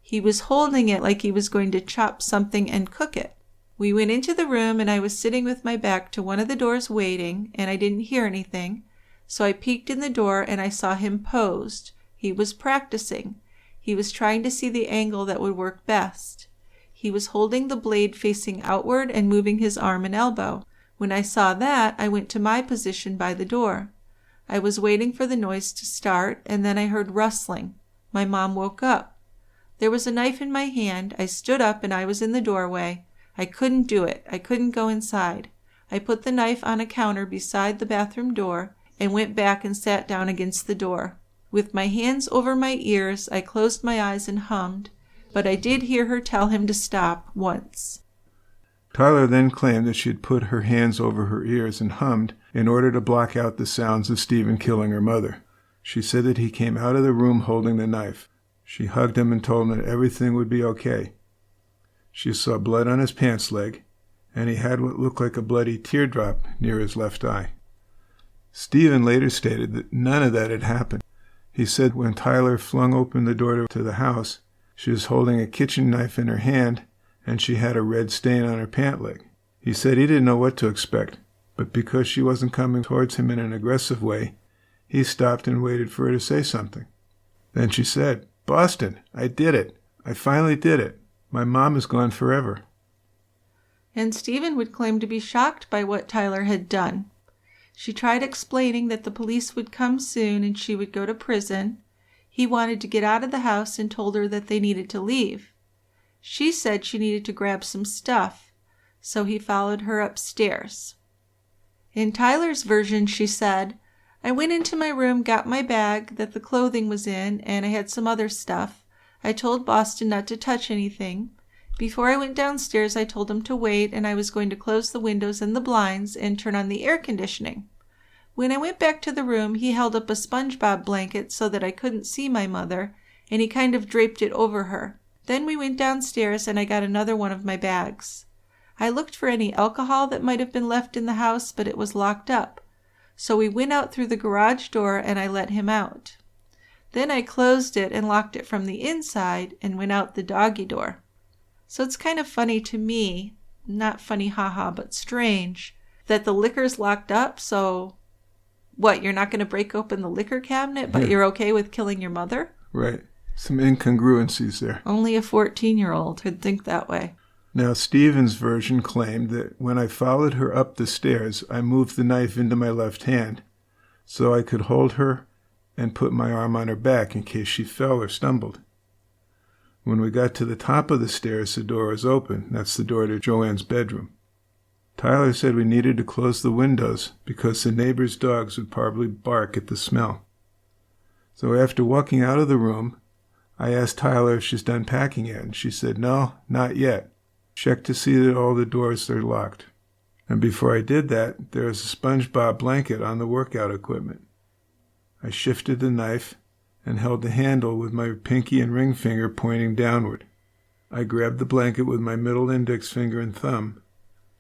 He was holding it like he was going to chop something and cook it. We went into the room, and I was sitting with my back to one of the doors waiting, and I didn't hear anything. So I peeked in the door, and I saw him posed. He was practicing. He was trying to see the angle that would work best. He was holding the blade facing outward and moving his arm and elbow. When I saw that, I went to my position by the door. I was waiting for the noise to start, and then I heard rustling. My mom woke up. There was a knife in my hand. I stood up, and I was in the doorway. I couldn't do it. I couldn't go inside. I put the knife on a counter beside the bathroom door and went back and sat down against the door. With my hands over my ears, I closed my eyes and hummed, but I did hear her tell him to stop once. Tyler then claimed that she had put her hands over her ears and hummed in order to block out the sounds of Steven killing her mother. She said that he came out of the room holding the knife. She hugged him and told him that everything would be okay. She saw blood on his pants leg, and he had what looked like a bloody teardrop near his left eye. Steven later stated that none of that had happened. He said when Tyler flung open the door to the house, she was holding a kitchen knife in her hand, and she had a red stain on her pant leg. He said he didn't know what to expect, but because she wasn't coming towards him in an aggressive way, he stopped and waited for her to say something. Then she said, "Boston, I did it. I finally did it. My mom is gone forever." And Steven would claim to be shocked by what Tyler had done. She tried explaining that the police would come soon and she would go to prison. He wanted to get out of the house and told her that they needed to leave. She said she needed to grab some stuff, so he followed her upstairs. In Tyler's version, she said, "I went into my room, got my bag that the clothing was in, and I had some other stuff. I told Boston not to touch anything. Before I went downstairs, I told him to wait, and I was going to close the windows and the blinds and turn on the air conditioning. When I went back to the room, he held up a SpongeBob blanket so that I couldn't see my mother, and he kind of draped it over her. Then we went downstairs, and I got another one of my bags. I looked for any alcohol that might have been left in the house, but it was locked up. So we went out through the garage door, and I let him out. Then I closed it and locked it from the inside and went out the doggy door." So it's kind of funny to me, not funny haha, but strange, that the liquor's locked up, so what, you're not going to break open the liquor cabinet, but you're okay with killing your mother? Right. Some incongruencies there. Only a 14-year-old could think that way. Now, Steven's version claimed that when I followed her up the stairs, I moved the knife into my left hand so I could hold her and put my arm on her back in case she fell or stumbled. When we got to the top of the stairs, the door was open. That's the door to Joanne's bedroom. Tyler said we needed to close the windows because the neighbors' dogs would probably bark at the smell. So after walking out of the room, I asked Tyler if she's done packing yet, and she said, "No, not yet. Check to see that all the doors are locked." And before I did that, there was a SpongeBob blanket on the workout equipment. I shifted the knife and held the handle with my pinky and ring finger pointing downward. I grabbed the blanket with my middle index finger and thumb,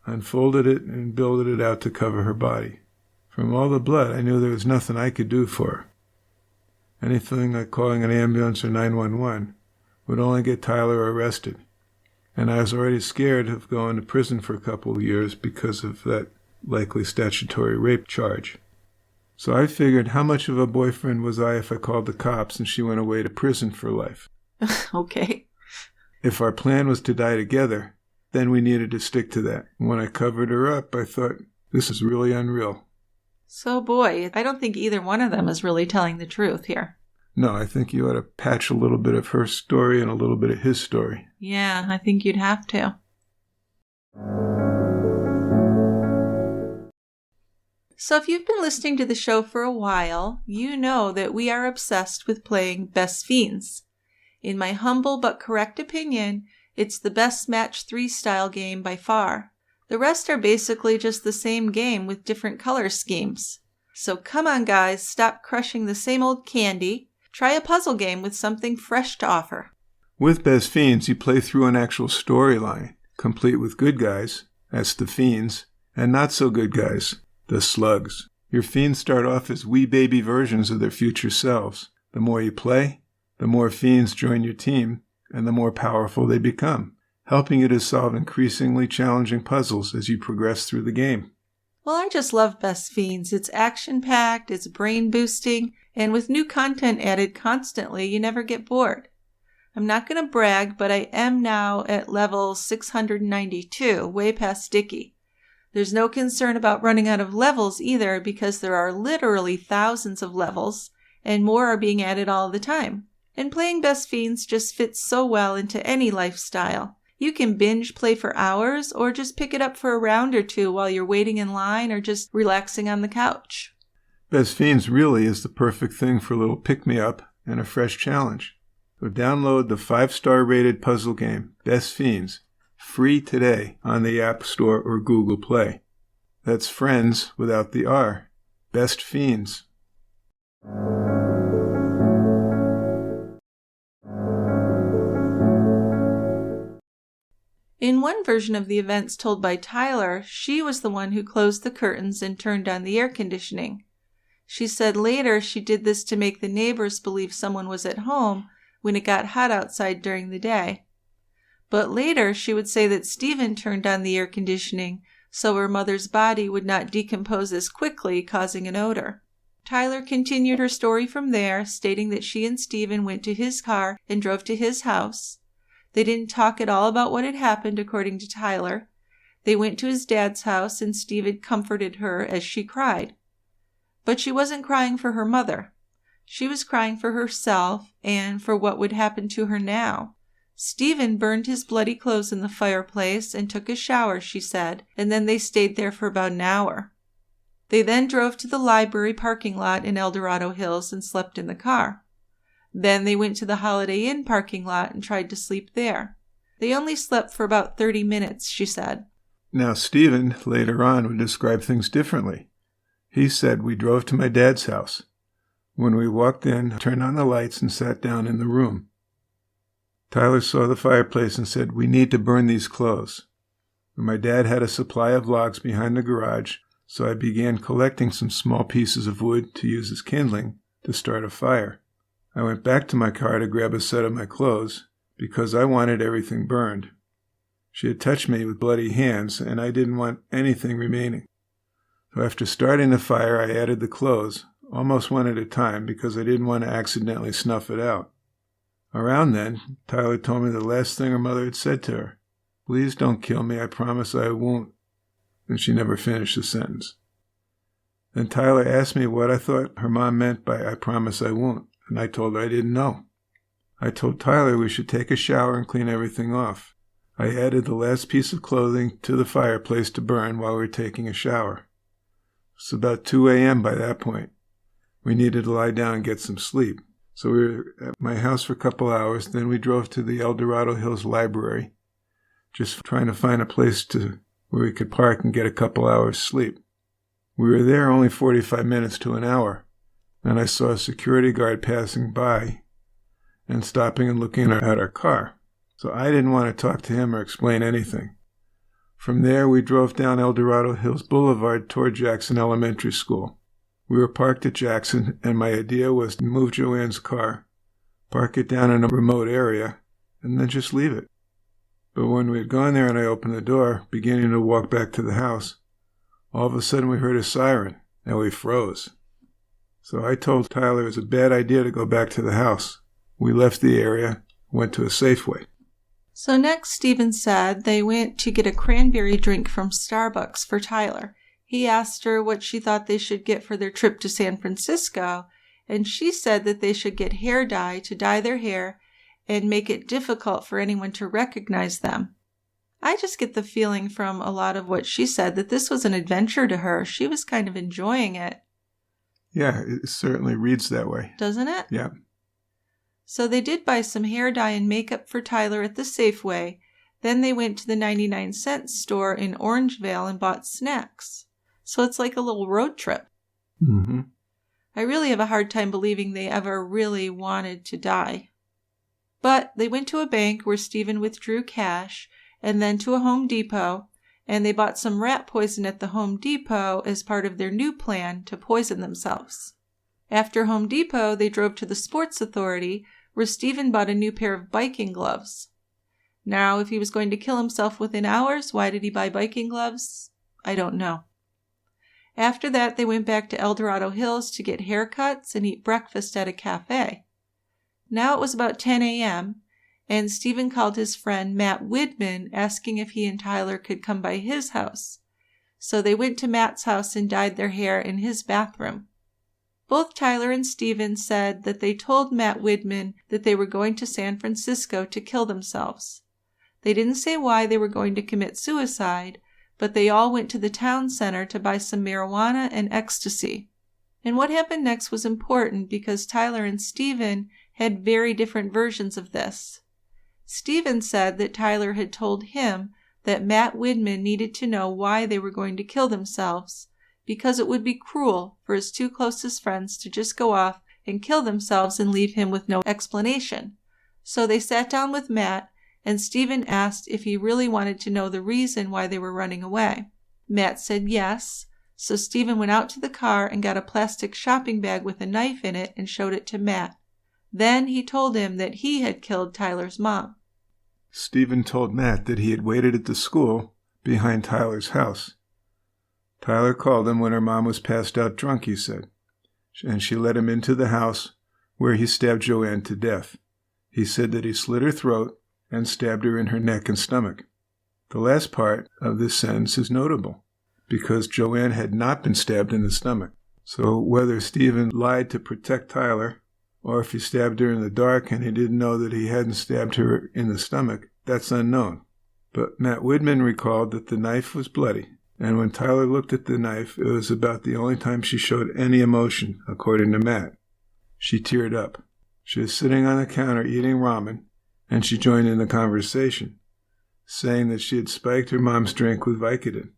unfolded it, and builded it out to cover her body. From all the blood, I knew there was nothing I could do for her. Anything like calling an ambulance or 911 would only get Tyler arrested. And I was already scared of going to prison for a couple of years because of that likely statutory rape charge. So I figured, how much of a boyfriend was I if I called the cops and she went away to prison for life? Okay. If our plan was to die together, then we needed to stick to that. When I covered her up, I thought, this is really unreal. So boy, I don't think either one of them is really telling the truth here. No, I think you ought to patch a little bit of her story and a little bit of his story. Yeah, I think you'd have to. So if you've been listening to the show for a while, you know that we are obsessed with playing Best Fiends. In my humble but correct opinion, it's the best Match 3 style game by far. The rest are basically just the same game with different color schemes. So come on guys, stop crushing the same old candy. Try a puzzle game with something fresh to offer. With Best Fiends, you play through an actual storyline, complete with good guys, that's the Fiends, and not so good guys, the Slugs. Your fiends start off as wee baby versions of their future selves. The more you play, the more fiends join your team, and the more powerful they become, helping you to solve increasingly challenging puzzles as you progress through the game. Well, I just love Best Fiends. It's action-packed, it's brain-boosting, and with new content added constantly, you never get bored. I'm not going to brag, but I am now at level 692, way past Sticky. There's no concern about running out of levels either, because there are literally thousands of levels, and more are being added all the time. And playing Best Fiends just fits so well into any lifestyle. You can binge play for hours, or just pick it up for a round or two while you're waiting in line or just relaxing on the couch. Best Fiends really is the perfect thing for a little pick-me-up and a fresh challenge. So download the 5-star rated puzzle game, Best Fiends, free today on the App Store or Google Play. That's friends without the R. Best Fiends. In one version of the events told by Tyler, she was the one who closed the curtains and turned on the air conditioning. She said later she did this to make the neighbors believe someone was at home when it got hot outside during the day. But later she would say that Steven turned on the air conditioning so her mother's body would not decompose as quickly, causing an odor. Tyler continued her story from there, stating that she and Steven went to his car and drove to his house. They didn't talk at all about what had happened, according to Tyler. They went to his dad's house and Steven comforted her as she cried. But she wasn't crying for her mother. She was crying for herself and for what would happen to her now. Steven burned his bloody clothes in the fireplace and took a shower, she said, and then they stayed there for about an hour. They then drove to the library parking lot in El Dorado Hills and slept in the car. Then they went to the Holiday Inn parking lot and tried to sleep there. They only slept for about 30 minutes, she said. Now, Steven later on would describe things differently. He said, "We drove to my dad's house. When we walked in, I turned on the lights and sat down in the room. Tyler saw the fireplace and said, 'We need to burn these clothes.' My dad had a supply of logs behind the garage, so I began collecting some small pieces of wood to use as kindling to start a fire. I went back to my car to grab a set of my clothes because I wanted everything burned. She had touched me with bloody hands, and I didn't want anything remaining. So after starting the fire, I added the clothes, almost one at a time, because I didn't want to accidentally snuff it out. Around then, Tyler told me the last thing her mother had said to her, 'Please don't kill me, I promise I won't.' And she never finished the sentence. Then Tyler asked me what I thought her mom meant by 'I promise I won't,' and I told her I didn't know. I told Tyler we should take a shower and clean everything off. I added the last piece of clothing to the fireplace to burn while we were taking a shower. It's about 2 a.m. by that point. We needed to lie down and get some sleep. So we were at my house for a couple hours, then we drove to the El Dorado Hills Library, just trying to find a place where we could park and get a couple hours sleep. We were there only 45 minutes to an hour, and I saw a security guard passing by and stopping and looking at our car. So I didn't want to talk to him or explain anything. From there, we drove down El Dorado Hills Boulevard toward Jackson Elementary School. We were parked at Jackson, and my idea was to move Joanne's car, park it down in a remote area, and then just leave it. But when we had gone there and I opened the door, beginning to walk back to the house, all of a sudden we heard a siren, and we froze. So I told Tyler it was a bad idea to go back to the house. We left the area, went to a Safeway. So next, Steven said they went to get a cranberry drink from Starbucks for Tyler. He asked her what she thought they should get for their trip to San Francisco, and she said that they should get hair dye to dye their hair and make it difficult for anyone to recognize them. I just get the feeling from a lot of what she said that this was an adventure to her. She was kind of enjoying it. Yeah, it certainly reads that way. Doesn't it? Yeah. So they did buy some hair dye and makeup for Tyler at the Safeway. Then they went to the 99-cent store in Orangevale and bought snacks. So it's like a little road trip. Mm-hmm. I really have a hard time believing they ever really wanted to die. But they went to a bank where Steven withdrew cash, and then to a Home Depot, and they bought some rat poison at the Home Depot as part of their new plan to poison themselves. After Home Depot, they drove to the Sports Authority, where Steven bought a new pair of biking gloves. Now, if he was going to kill himself within hours, why did he buy biking gloves? I don't know. After that, they went back to El Dorado Hills to get haircuts and eat breakfast at a cafe. Now it was about 10 a.m., and Steven called his friend Matt Widman, asking if he and Tyler could come by his house. So they went to Matt's house and dyed their hair in his bathroom. Both Tyler and Steven said that they told Matt Widman that they were going to San Francisco to kill themselves. They didn't say why they were going to commit suicide, but they all went to the town center to buy some marijuana and ecstasy. And what happened next was important because Tyler and Steven had very different versions of this. Steven said that Tyler had told him that Matt Widman needed to know why they were going to kill themselves, because it would be cruel for his two closest friends to just go off and kill themselves and leave him with no explanation. So they sat down with Matt, and Steven asked if he really wanted to know the reason why they were running away. Matt said yes, so Steven went out to the car and got a plastic shopping bag with a knife in it and showed it to Matt. Then he told him that he had killed Tyler's mom. Steven told Matt that he had waited at the school behind Tyler's house. Tyler called him when her mom was passed out drunk, he said, and she let him into the house where he stabbed Joanne to death. He said that he slit her throat and stabbed her in her neck and stomach. The last part of this sentence is notable because Joanne had not been stabbed in the stomach. So whether Steven lied to protect Tyler or if he stabbed her in the dark and he didn't know that he hadn't stabbed her in the stomach, that's unknown. But Matt Widman recalled that the knife was bloody, and when Tyler looked at the knife, it was about the only time she showed any emotion, according to Matt. She teared up. She was sitting on the counter eating ramen, and she joined in the conversation, saying that she had spiked her mom's drink with Vicodin.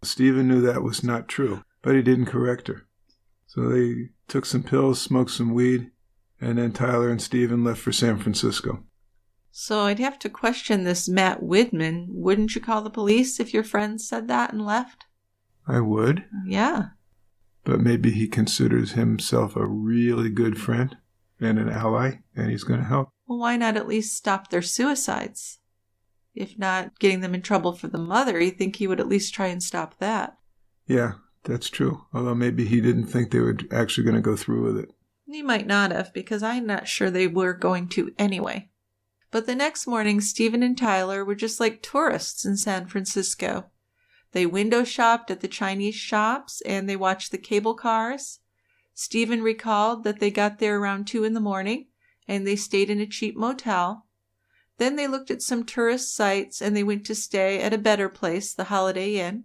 Steven knew that was not true, but he didn't correct her. So they took some pills, smoked some weed, and then Tyler and Steven left for San Francisco. So I'd have to question this Matt Widman. Wouldn't you call the police if your friend said that and left? I would. Yeah. But maybe he considers himself a really good friend and an ally, and he's going to help. Well, why not at least stop their suicides? If not getting them in trouble for the mother, you think he would at least try and stop that. Yeah, that's true. Although maybe he didn't think they were actually going to go through with it. He might not have, because I'm not sure they were going to anyway. But the next morning, Steven and Tyler were just like tourists in San Francisco. They window shopped at the Chinese shops, and they watched the cable cars. Steven recalled that they got there around 2 a.m, and they stayed in a cheap motel. Then they looked at some tourist sites, and they went to stay at a better place, the Holiday Inn.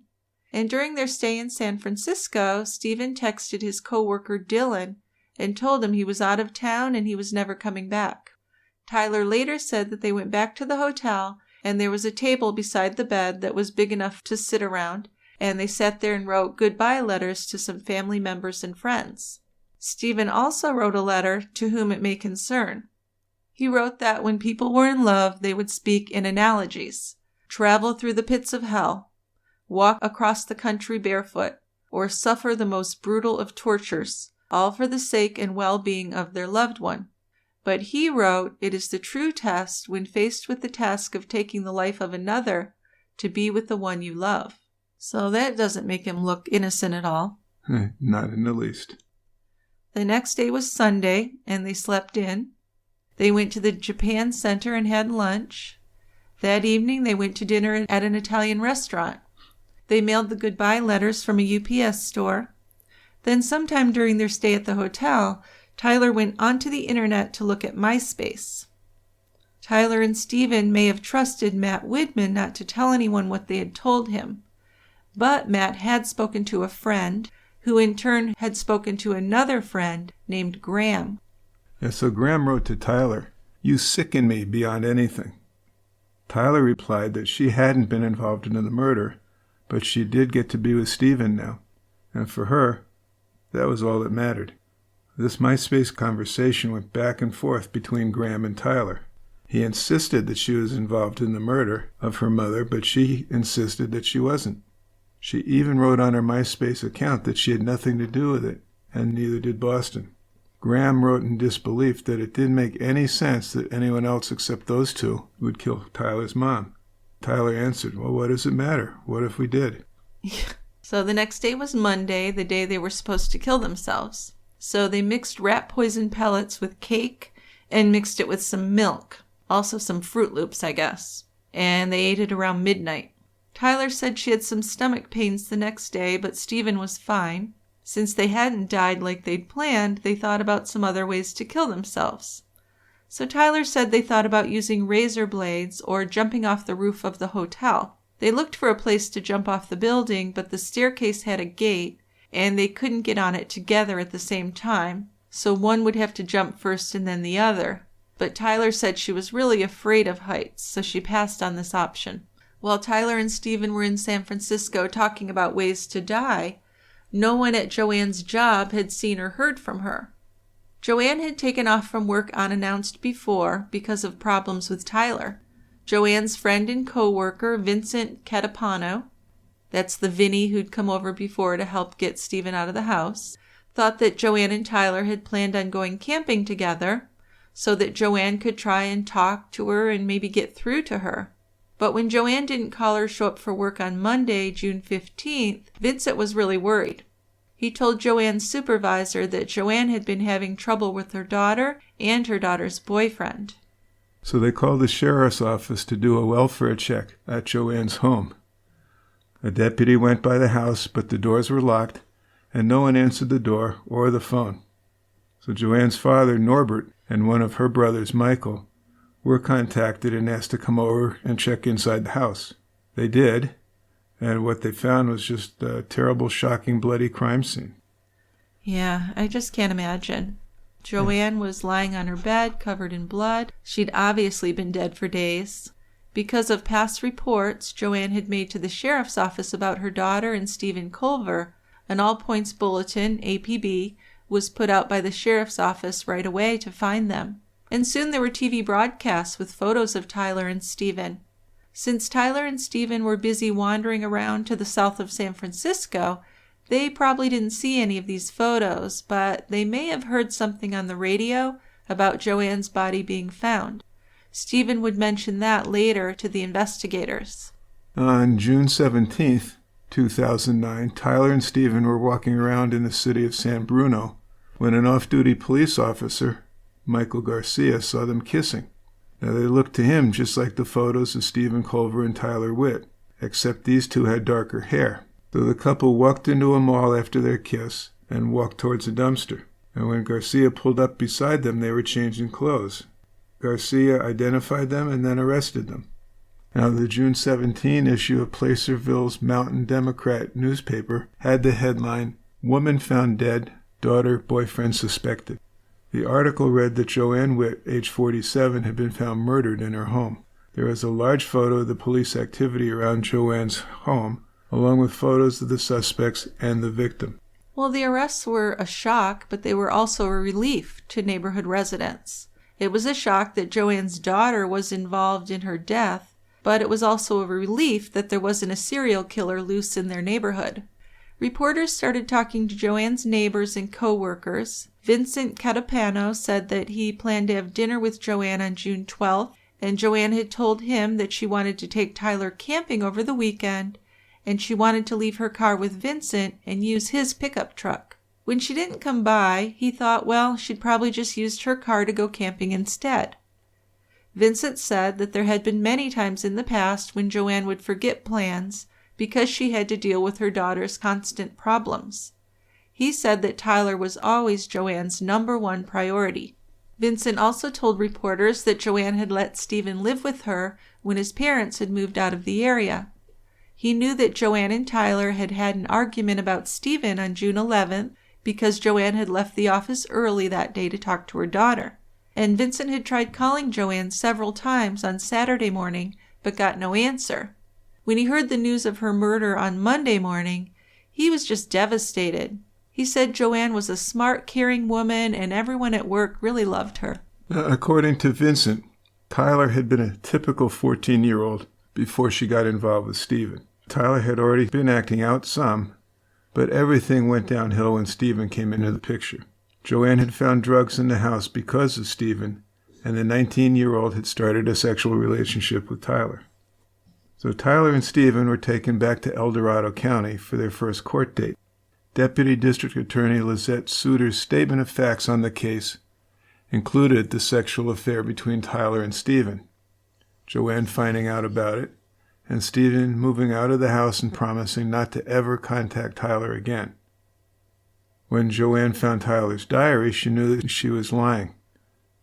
And during their stay in San Francisco, Steven texted his coworker Dylan and told him he was out of town and he was never coming back. Tyler later said that they went back to the hotel, and there was a table beside the bed that was big enough to sit around, and they sat there and wrote goodbye letters to some family members and friends. Steven also wrote a letter to whom it may concern. He wrote that when people were in love, they would speak in analogies, travel through the pits of hell, walk across the country barefoot, or suffer the most brutal of tortures, all for the sake and well-being of their loved one. But he wrote, it is the true test when faced with the task of taking the life of another to be with the one you love. So that doesn't make him look innocent at all. Not in the least. The next day was Sunday, and they slept in. They went to the Japan Center and had lunch. That evening, they went to dinner at an Italian restaurant. They mailed the goodbye letters from a UPS store. Then sometime during their stay at the hotel, Tyler went onto the internet to look at MySpace. Tyler and Steven may have trusted Matt Widman not to tell anyone what they had told him. But Matt had spoken to a friend, who in turn had spoken to another friend named Graham. And so Graham wrote to Tyler, "You sicken me beyond anything." Tyler replied that she hadn't been involved in the murder, but she did get to be with Steven now. And for her, that was all that mattered. This MySpace conversation went back and forth between Graham and Tyler. He insisted that she was involved in the murder of her mother, but she insisted that she wasn't. She even wrote on her MySpace account that she had nothing to do with it, and neither did Boston. Graham wrote in disbelief that it didn't make any sense that anyone else except those two would kill Tyler's mom. Tyler answered, "Well, what does it matter? What if we did?" So the next day was Monday, the day they were supposed to kill themselves. So they mixed rat poison pellets with cake and mixed it with some milk. Also some Fruit Loops, I guess. And they ate it around midnight. Tyler said she had some stomach pains the next day, but Steven was fine. Since they hadn't died like they'd planned, they thought about some other ways to kill themselves. So Tyler said they thought about using razor blades or jumping off the roof of the hotel. They looked for a place to jump off the building, but the staircase had a gate, and they couldn't get on it together at the same time, so one would have to jump first and then the other. But Tyler said she was really afraid of heights, so she passed on this option. While Tyler and Steven were in San Francisco talking about ways to die, no one at Joanne's job had seen or heard from her. Joanne had taken off from work unannounced before because of problems with Tyler. Joanne's friend and co-worker, Vincent Catapano, that's the Vinny who'd come over before to help get Steven out of the house, thought that Joanne and Tyler had planned on going camping together so that Joanne could try and talk to her and maybe get through to her. But when Joanne didn't call or show up for work on Monday, June 15th, Vincent was really worried. He told Joanne's supervisor that Joanne had been having trouble with her daughter and her daughter's boyfriend. So they called the sheriff's office to do a welfare check at Joanne's home. A deputy went by the house, but the doors were locked, and no one answered the door or the phone. So Joanne's father, Norbert, and one of her brothers, Michael, were contacted and asked to come over and check inside the house. They did, and what they found was just a terrible, shocking, bloody crime scene. Yeah, I just can't imagine. Joanne was lying on her bed, covered in blood. She'd obviously been dead for days. Because of past reports Joanne had made to the sheriff's office about her daughter and Steven Colver, an all-points bulletin, APB, was put out by the sheriff's office right away to find them. And soon there were TV broadcasts with photos of Tyler and Steven. Since Tyler and Steven were busy wandering around to the south of San Francisco, they probably didn't see any of these photos, but they may have heard something on the radio about Joanne's body being found. Steven would mention that later to the investigators. On June 17th, 2009, Tyler and Steven were walking around in the city of San Bruno when an off-duty police officer, Michael Garcia, saw them kissing. Now, they looked to him just like the photos of Steven Colver and Tyler Witt, except these two had darker hair. So the couple walked into a mall after their kiss and walked towards a dumpster. And when Garcia pulled up beside them, they were changing clothes. Garcia identified them and then arrested them. Now, the June 17 issue of Placerville's Mountain Democrat newspaper had the headline, "Woman Found Dead, Daughter, Boyfriend Suspected." The article read that Joanne Witt, age 47, had been found murdered in her home. There was a large photo of the police activity around Joanne's home, along with photos of the suspects and the victim. Well, the arrests were a shock, but they were also a relief to neighborhood residents. It was a shock that Joanne's daughter was involved in her death, but it was also a relief that there wasn't a serial killer loose in their neighborhood. Reporters started talking to Joanne's neighbors and co-workers. Vincent Catapano said that he planned to have dinner with Joanne on June 12th, and Joanne had told him that she wanted to take Tyler camping over the weekend, and she wanted to leave her car with Vincent and use his pickup truck. When she didn't come by, he thought, well, she'd probably just used her car to go camping instead. Vincent said that there had been many times in the past when Joanne would forget plans because she had to deal with her daughter's constant problems. He said that Tyler was always Joanne's number one priority. Vincent also told reporters that Joanne had let Steven live with her when his parents had moved out of the area. He knew that Joanne and Tyler had had an argument about Steven on June 11th because Joanne had left the office early that day to talk to her daughter. And Vincent had tried calling Joanne several times on Saturday morning, but got no answer. When he heard the news of her murder on Monday morning, he was just devastated. He said Joanne was a smart, caring woman, and everyone at work really loved her. According to Vincent, Tyler had been a typical 14-year-old before she got involved with Steven. Tyler had already been acting out some, but everything went downhill when Steven came into the picture. Joanne had found drugs in the house because of Steven, and the 19-year-old had started a sexual relationship with Tyler. So Tyler and Steven were taken back to El Dorado County for their first court date. Deputy District Attorney Lizette Suter's statement of facts on the case included the sexual affair between Tyler and Steven, Joanne finding out about it, and Steven moving out of the house and promising not to ever contact Tyler again. When Joanne found Tyler's diary, she knew that she was lying.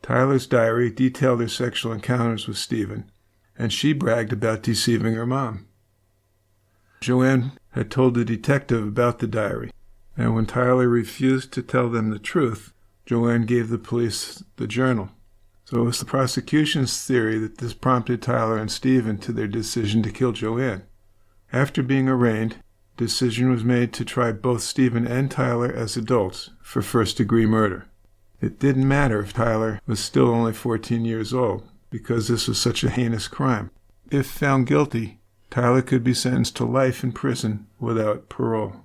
Tyler's diary detailed her sexual encounters with Steven, and she bragged about deceiving her mom. Joanne had told the detective about the diary, and when Tyler refused to tell them the truth, Joanne gave the police the journal. So it was the prosecution's theory that this prompted Tyler and Steven to their decision to kill Joanne. After being arraigned, a decision was made to try both Steven and Tyler as adults for first-degree murder. It didn't matter if Tyler was still only 14 years old, because this was such a heinous crime. If found guilty, Tyler could be sentenced to life in prison without parole.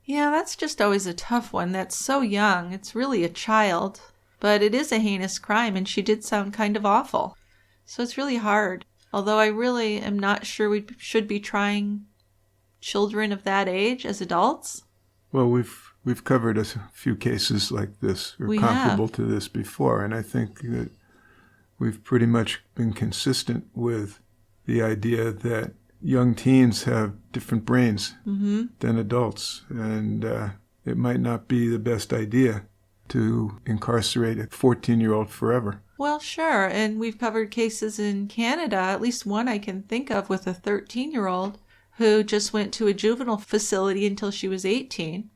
Yeah, that's just always a tough one. That's so young. It's really a child. But it is a heinous crime, and she did sound kind of awful. So it's really hard. Although I really am not sure we should be trying children of that age as adults. Well, we've covered a few cases like this, or comparable to this before, and I think that we've pretty much been consistent with the idea that young teens have different brains than adults, and it might not be the best idea to incarcerate a 14-year-old forever. Well, sure, and we've covered cases in Canada, at least one I can think of, with a 13-year-old who just went to a juvenile facility until she was 18,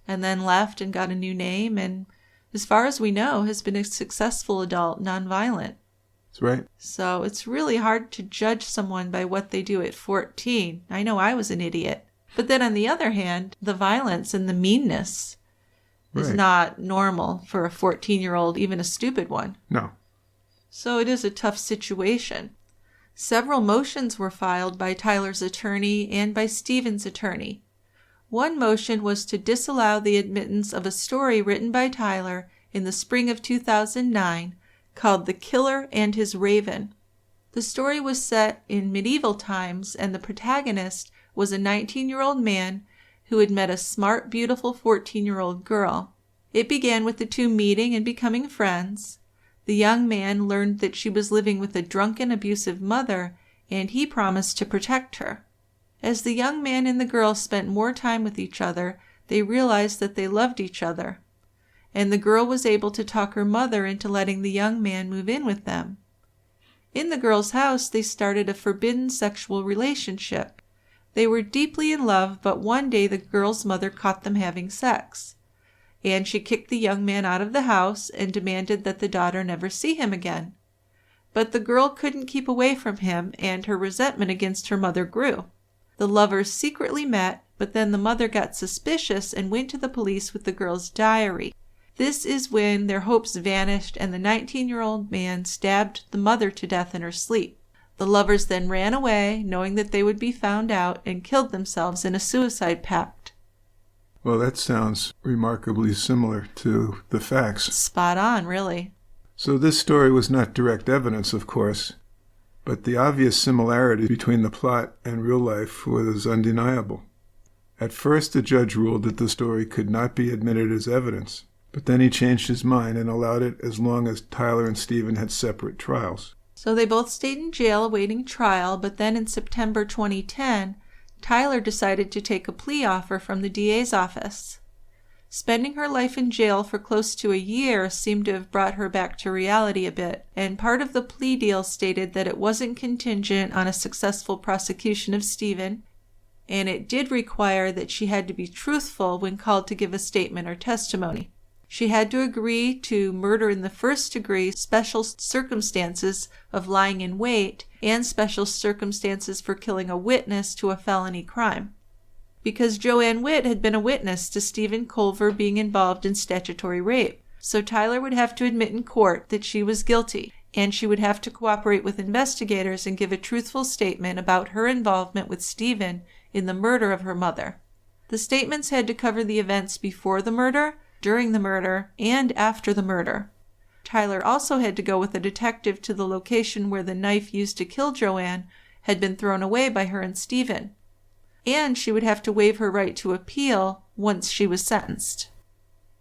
and then left and got a new name, and as far as we know, has been a successful adult, nonviolent. That's right. So it's really hard to judge someone by what they do at 14. I know I was an idiot. But then on the other hand, the violence and the meanness is not normal for a 14-year-old, even a stupid one. No. So it is a tough situation. Several motions were filed by Tyler's attorney and by Steven's attorney. One motion was to disallow the admittance of a story written by Tyler in the spring of 2009 called The Killer and His Raven. The story was set in medieval times, and the protagonist was a 19-year-old man who had met a smart, beautiful 14-year-old girl. It began with the two meeting and becoming friends. The young man learned that she was living with a drunken, abusive mother, and he promised to protect her. As the young man and the girl spent more time with each other, they realized that they loved each other, and the girl was able to talk her mother into letting the young man move in with them. In the girl's house, they started a forbidden sexual relationship. They were deeply in love, but one day the girl's mother caught them having sex, and she kicked the young man out of the house and demanded that the daughter never see him again. But the girl couldn't keep away from him, and her resentment against her mother grew. The lovers secretly met, but then the mother got suspicious and went to the police with the girl's diary. This is when their hopes vanished and the 19-year-old man stabbed the mother to death in her sleep. The lovers then ran away, knowing that they would be found out, and killed themselves in a suicide pact. Well, that sounds remarkably similar to the facts. Spot on, really. So this story was not direct evidence, of course, but the obvious similarity between the plot and real life was undeniable. At first, the judge ruled that the story could not be admitted as evidence, but then he changed his mind and allowed it as long as Tyler and Steven had separate trials. So they both stayed in jail awaiting trial, but then in September 2010, Tyler decided to take a plea offer from the DA's office. Spending her life in jail for close to a year seemed to have brought her back to reality a bit, and part of the plea deal stated that it wasn't contingent on a successful prosecution of Steven, and it did require that she had to be truthful when called to give a statement or testimony. She had to agree to murder in the first degree, special circumstances of lying in wait, and special circumstances for killing a witness to a felony crime. Because Joanne Witt had been a witness to Steven Colver being involved in statutory rape, so Tyler would have to admit in court that she was guilty, and she would have to cooperate with investigators and give a truthful statement about her involvement with Steven in the murder of her mother. The statements had to cover the events before the murder, during the murder, and after the murder. Tyler also had to go with a detective to the location where the knife used to kill Joanne had been thrown away by her and Steven. And she would have to waive her right to appeal once she was sentenced.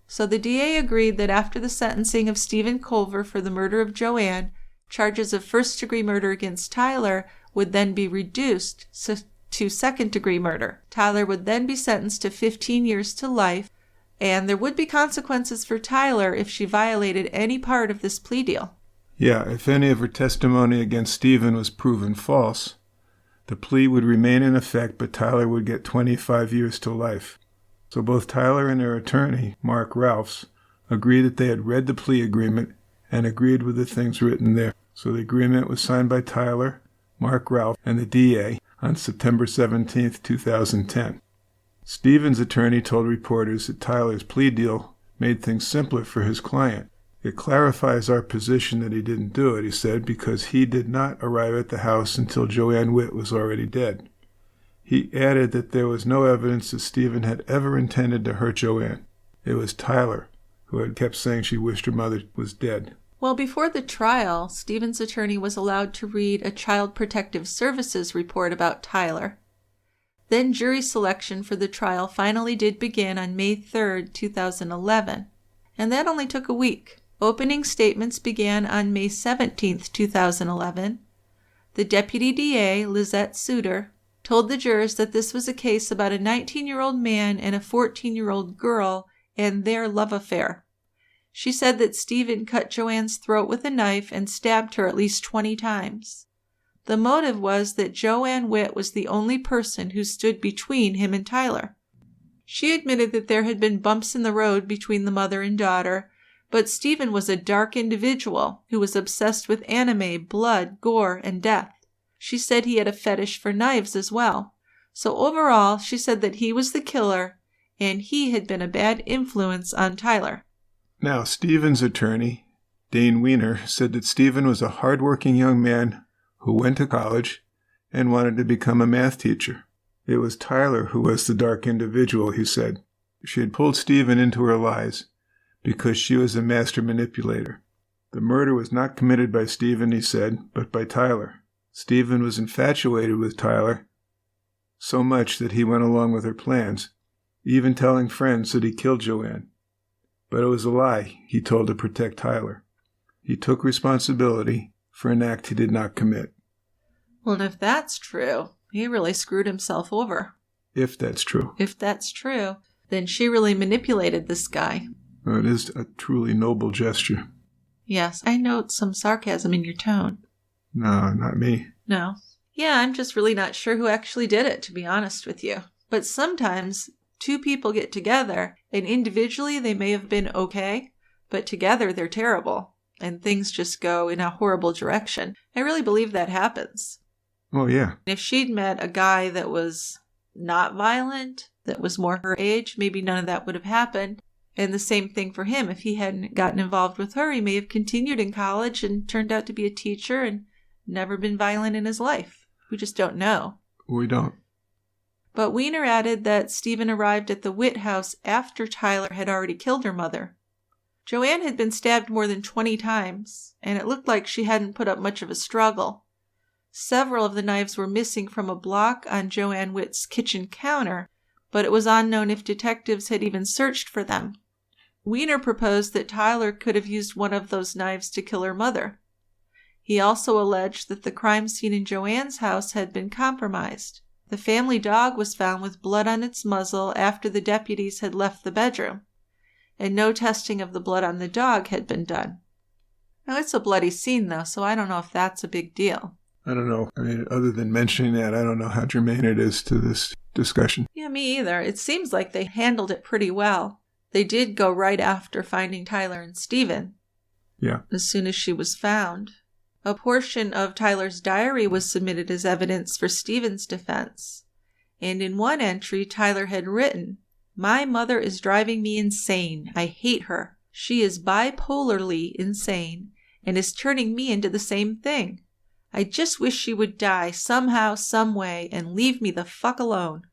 So the DA agreed that after the sentencing of Steven Colver for the murder of Joanne, charges of first-degree murder against Tyler would then be reduced to second-degree murder. Tyler would then be sentenced to 15 years to life, and there would be consequences for Tyler if she violated any part of this plea deal. Yeah, if any of her testimony against Steven was proven false, the plea would remain in effect, but Tyler would get 25 years to life. So both Tyler and her attorney, Mark Ralphs, agreed that they had read the plea agreement and agreed with the things written there. So the agreement was signed by Tyler, Mark Ralph, and the DA on September 17, 2010. Steven's attorney told reporters that Tyler's plea deal made things simpler for his client. It clarifies our position that he didn't do it, he said, because he did not arrive at the house until Joanne Witt was already dead. He added that there was no evidence that Steven had ever intended to hurt Joanne. It was Tyler who had kept saying she wished her mother was dead. Well, before the trial, Steven's attorney was allowed to read a Child Protective Services report about Tyler. Then jury selection for the trial finally did begin on May 3, 2011, and that only took a week. Opening statements began on May 17, 2011. The deputy DA, Lizette Suter, told the jurors that this was a case about a 19-year-old man and a 14-year-old girl and their love affair. She said that Steven cut Joanne's throat with a knife and stabbed her at least 20 times. The motive was that Joanne Witt was the only person who stood between him and Tyler. She admitted that there had been bumps in the road between the mother and daughter, but Steven was a dark individual who was obsessed with anime, blood, gore, and death. She said he had a fetish for knives as well. So overall, she said that he was the killer, and he had been a bad influence on Tyler. Now, Steven's attorney, Dane Weiner, said that Steven was a hardworking young man who went to college and wanted to become a math teacher. It was Tyler who was the dark individual, he said. She had pulled Steven into her lies because she was a master manipulator. The murder was not committed by Steven, he said, but by Tyler. Steven was infatuated with Tyler so much that he went along with her plans, even telling friends that he killed Joanne. But it was a lie, he told, to protect Tyler. He took responsibility for an act he did not commit. Well, and if that's true, he really screwed himself over. If that's true. If that's true, then she really manipulated this guy. Well, it is a truly noble gesture. Yes, I note some sarcasm in your tone. No, not me. No. Yeah, I'm just really not sure who actually did it, to be honest with you. But sometimes two people get together, and individually they may have been okay, but together they're terrible, and things just go in a horrible direction. I really believe that happens. Oh, yeah. If she'd met a guy that was not violent, that was more her age, maybe none of that would have happened. And the same thing for him. If he hadn't gotten involved with her, he may have continued in college and turned out to be a teacher and never been violent in his life. We just don't know. We don't. But Weiner added that Steven arrived at the Witt house after Tyler had already killed her mother. Joanne had been stabbed more than 20 times, and it looked like she hadn't put up much of a struggle. Several of the knives were missing from a block on Joanne Witt's kitchen counter, but it was unknown if detectives had even searched for them. Weiner proposed that Tyler could have used one of those knives to kill her mother. He also alleged that the crime scene in Joanne's house had been compromised. The family dog was found with blood on its muzzle after the deputies had left the bedroom, and no testing of the blood on the dog had been done. Now, it's a bloody scene, though, so I don't know if that's a big deal. I don't know. I mean, other than mentioning that, I don't know how germane it is to this discussion. Yeah, me either. It seems like they handled it pretty well. They did go right after finding Tyler and Steven. Yeah. As soon as she was found. A portion of Tyler's diary was submitted as evidence for Steven's defense. And in one entry, Tyler had written, "My mother is driving me insane. I hate her. She is bipolarly insane, and is turning me into the same thing. I just wish she would die somehow, some way, and leave me the fuck alone.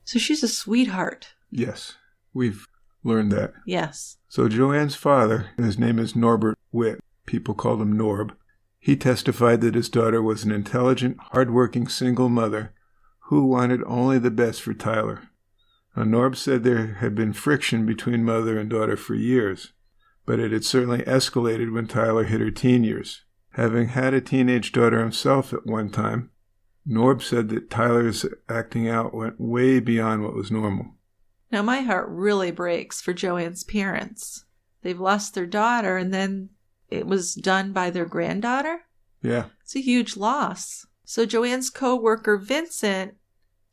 So she's a sweetheart. Yes, we've learned that. Yes. So Joanne's father, his name is Norbert Witt. People called him Norb. He testified that his daughter was an intelligent, hardworking single mother who wanted only the best for Tyler. Norb said there had been friction between mother and daughter for years, but it had certainly escalated when Tyler hit her teen years. Having had a teenage daughter himself at one time, Norb said that Tyler's acting out went way beyond what was normal. Now my heart really breaks for Joanne's parents. They've lost their daughter, and then it was done by their granddaughter? Yeah. It's a huge loss. So Joanne's co-worker Vincent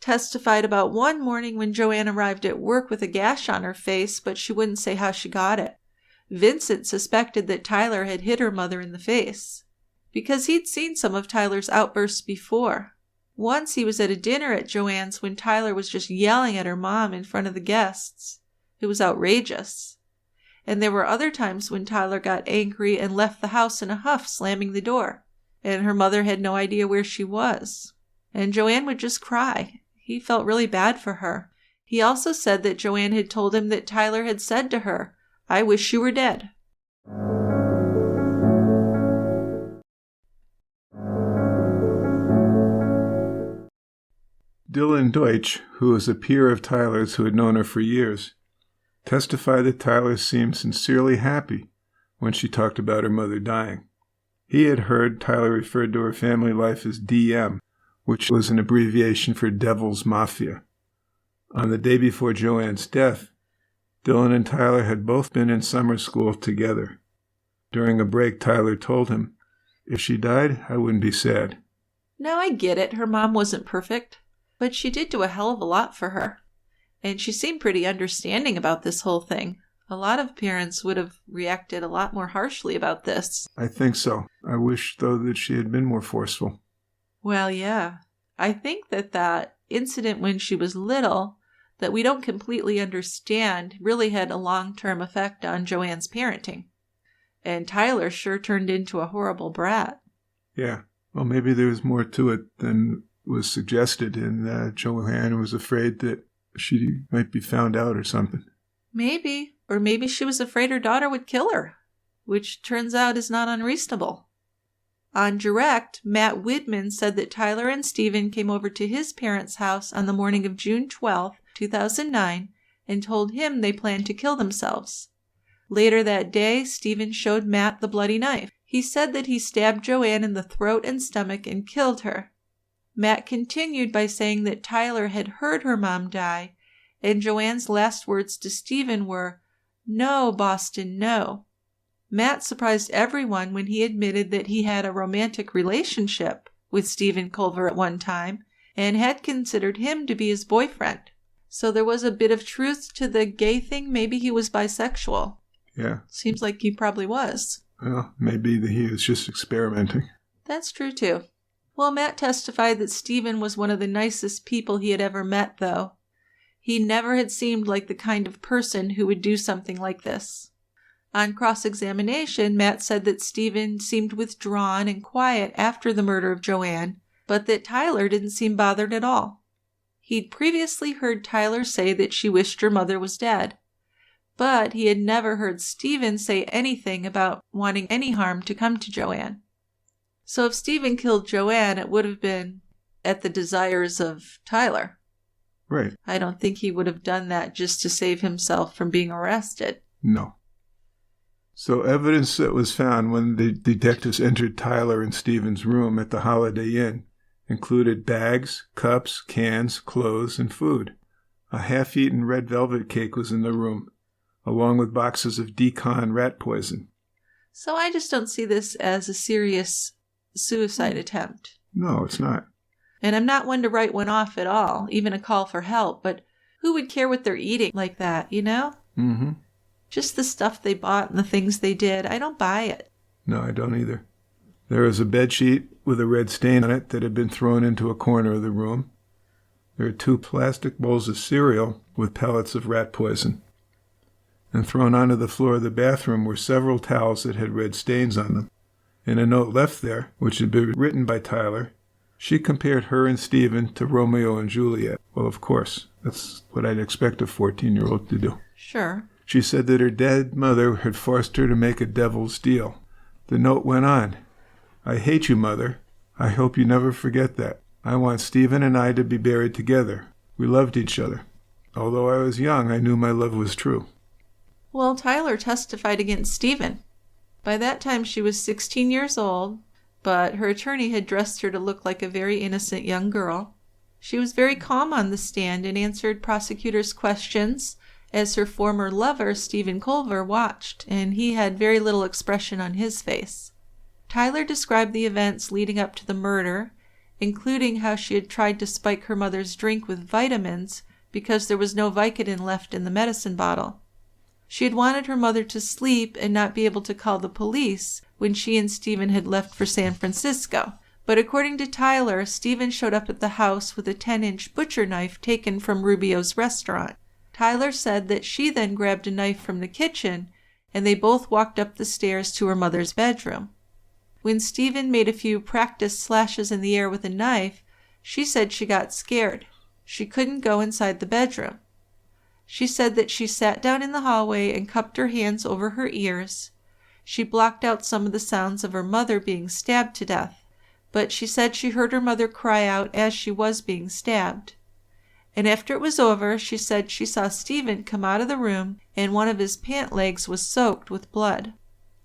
testified about one morning when Joanne arrived at work with a gash on her face, but she wouldn't say how she got it. Vincent suspected that Tyler had hit her mother in the face, because he'd seen some of Tyler's outbursts before. Once he was at a dinner at Joanne's when Tyler was just yelling at her mom in front of the guests. It was outrageous. And there were other times when Tyler got angry and left the house in a huff, slamming the door, and her mother had no idea where she was. And Joanne would just cry. He felt really bad for her. He also said that Joanne had told him that Tyler had said to her, "I wish you were dead." Dylan Deutsch, who was a peer of Tyler's who had known her for years, testified that Tyler seemed sincerely happy when she talked about her mother dying. He had heard Tyler referred to her family life as DM, which was an abbreviation for Devil's Mafia. On the day before Joanne's death, Dylan and Tyler had both been in summer school together. During a break, Tyler told him, "If she died, I wouldn't be sad." Now I get it, her mom wasn't perfect, but she did do a hell of a lot for her. And she seemed pretty understanding about this whole thing. A lot of parents would have reacted a lot more harshly about this. I think so. I wish, though, that she had been more forceful. Well, yeah. I think that incident when she was little, that we don't completely understand, really had a long-term effect on Joanne's parenting. And Tyler sure turned into a horrible brat. Yeah. Well, maybe there was more to it than was suggested, and Joanne was afraid that she might be found out or something. Maybe. Or maybe she was afraid her daughter would kill her, which turns out is not unreasonable. On direct, Matt Widman said that Tyler and Steven came over to his parents' house on the morning of June 12, 2009, and told him they planned to kill themselves. Later that day, Steven showed Matt the bloody knife. He said that he stabbed Joanne in the throat and stomach and killed her. Matt continued by saying that Tyler had heard her mom die, and Joanne's last words to Steven were, "No, Boston, no." Matt surprised everyone when he admitted that he had a romantic relationship with Steven Colver at one time and had considered him to be his boyfriend. So there was a bit of truth to the gay thing. Maybe he was bisexual. Yeah. Seems like he probably was. Well, maybe he was just experimenting. That's true, too. Well, Matt testified that Steven was one of the nicest people he had ever met, though. He never had seemed like the kind of person who would do something like this. On cross-examination, Matt said that Steven seemed withdrawn and quiet after the murder of Joanne, but that Tyler didn't seem bothered at all. He'd previously heard Tyler say that she wished her mother was dead, but he had never heard Steven say anything about wanting any harm to come to Joanne. So if Steven killed Joanne, it would have been at the desires of Tyler. Right. I don't think he would have done that just to save himself from being arrested. No. So evidence that was found when the detectives entered Tyler and Steven's room at the Holiday Inn included bags, cups, cans, clothes, and food. A half-eaten red velvet cake was in the room, along with boxes of decon rat poison. So I just don't see this as a serious suicide attempt. No, it's not. And I'm not one to write one off at all, even a call for help, but who would care what they're eating like that, you know? Mm-hmm. Just the stuff they bought and the things they did. I don't buy it. No, I don't either. There was a bedsheet with a red stain on it that had been thrown into a corner of the room. There were 2 plastic bowls of cereal with pellets of rat poison. And thrown onto the floor of the bathroom were several towels that had red stains on them. In a note left there, which had been written by Tyler, she compared her and Steven to Romeo and Juliet. Well, of course, that's what I'd expect a 14-year-old to do. Sure. She said that her dead mother had forced her to make a devil's deal. The note went on. I hate you, Mother. I hope you never forget that. I want Steven and I to be buried together. We loved each other. Although I was young, I knew my love was true. Well, Tyler testified against Steven. By that time, she was 16 years old, but her attorney had dressed her to look like a very innocent young girl. She was very calm on the stand and answered prosecutors' questions as her former lover, Steven Colver, watched, and he had very little expression on his face. Tyler described the events leading up to the murder, including how she had tried to spike her mother's drink with vitamins because there was no Vicodin left in the medicine bottle. She had wanted her mother to sleep and not be able to call the police when she and Steven had left for San Francisco. But according to Tyler, Steven showed up at the house with a 10-inch butcher knife taken from Rubio's restaurant. Tyler said that she then grabbed a knife from the kitchen, and they both walked up the stairs to her mother's bedroom. When Steven made a few practice slashes in the air with a knife, she said she got scared. She couldn't go inside the bedroom. She said that she sat down in the hallway and cupped her hands over her ears. She blocked out some of the sounds of her mother being stabbed to death, but she said she heard her mother cry out as she was being stabbed. And after it was over, she said she saw Steven come out of the room and one of his pant legs was soaked with blood.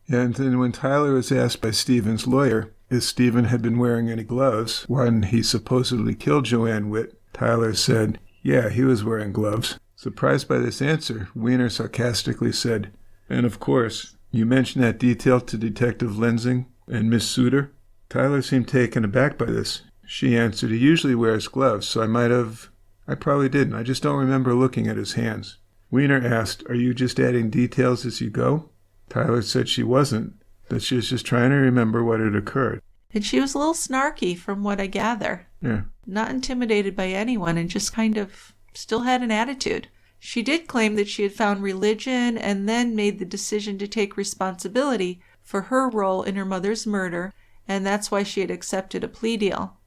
And then when Tyler was asked by Steven's lawyer if Steven had been wearing any gloves when he supposedly killed Joanne Witt, Tyler said, yeah, he was wearing gloves. Surprised by this answer, Weiner sarcastically said, and of course, you mentioned that detail to Detective Lensing and Miss Suter? Tyler seemed taken aback by this. She answered, he usually wears gloves, so I probably didn't. I just don't remember looking at his hands. Weiner asked, are you just adding details as you go? Tyler said she wasn't, that she was just trying to remember what had occurred. And she was a little snarky from what I gather. Yeah. Not intimidated by anyone and just kind of still had an attitude. She did claim that she had found religion and then made the decision to take responsibility for her role in her mother's murder, and that's why she had accepted a plea deal.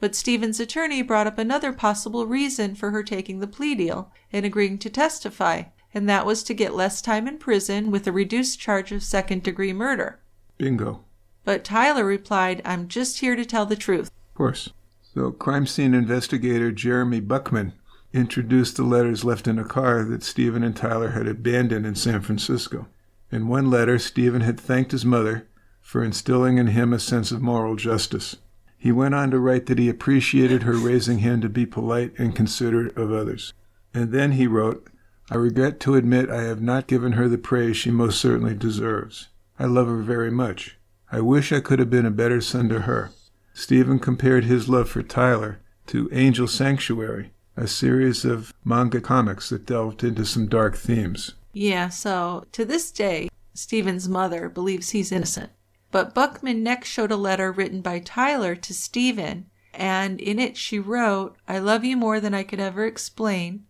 But Steven's attorney brought up another possible reason for her taking the plea deal and agreeing to testify, and that was to get less time in prison with a reduced charge of second-degree murder. Bingo. But Tyler replied, I'm just here to tell the truth. Of course. So crime scene investigator Jeremy Buckman introduced the letters left in a car that Steven and Tyler had abandoned in San Francisco. In one letter, Steven had thanked his mother for instilling in him a sense of moral justice. He went on to write that he appreciated her raising him to be polite and considerate of others. And then he wrote, I regret to admit I have not given her the praise she most certainly deserves. I love her very much. I wish I could have been a better son to her. Steven compared his love for Tyler to Angel Sanctuary, a series of manga comics that delved into some dark themes. Yeah, so to this day, Steven's mother believes he's innocent. But Buckman next showed a letter written by Tyler to Steven, and in it she wrote, I love you more than I could ever explain.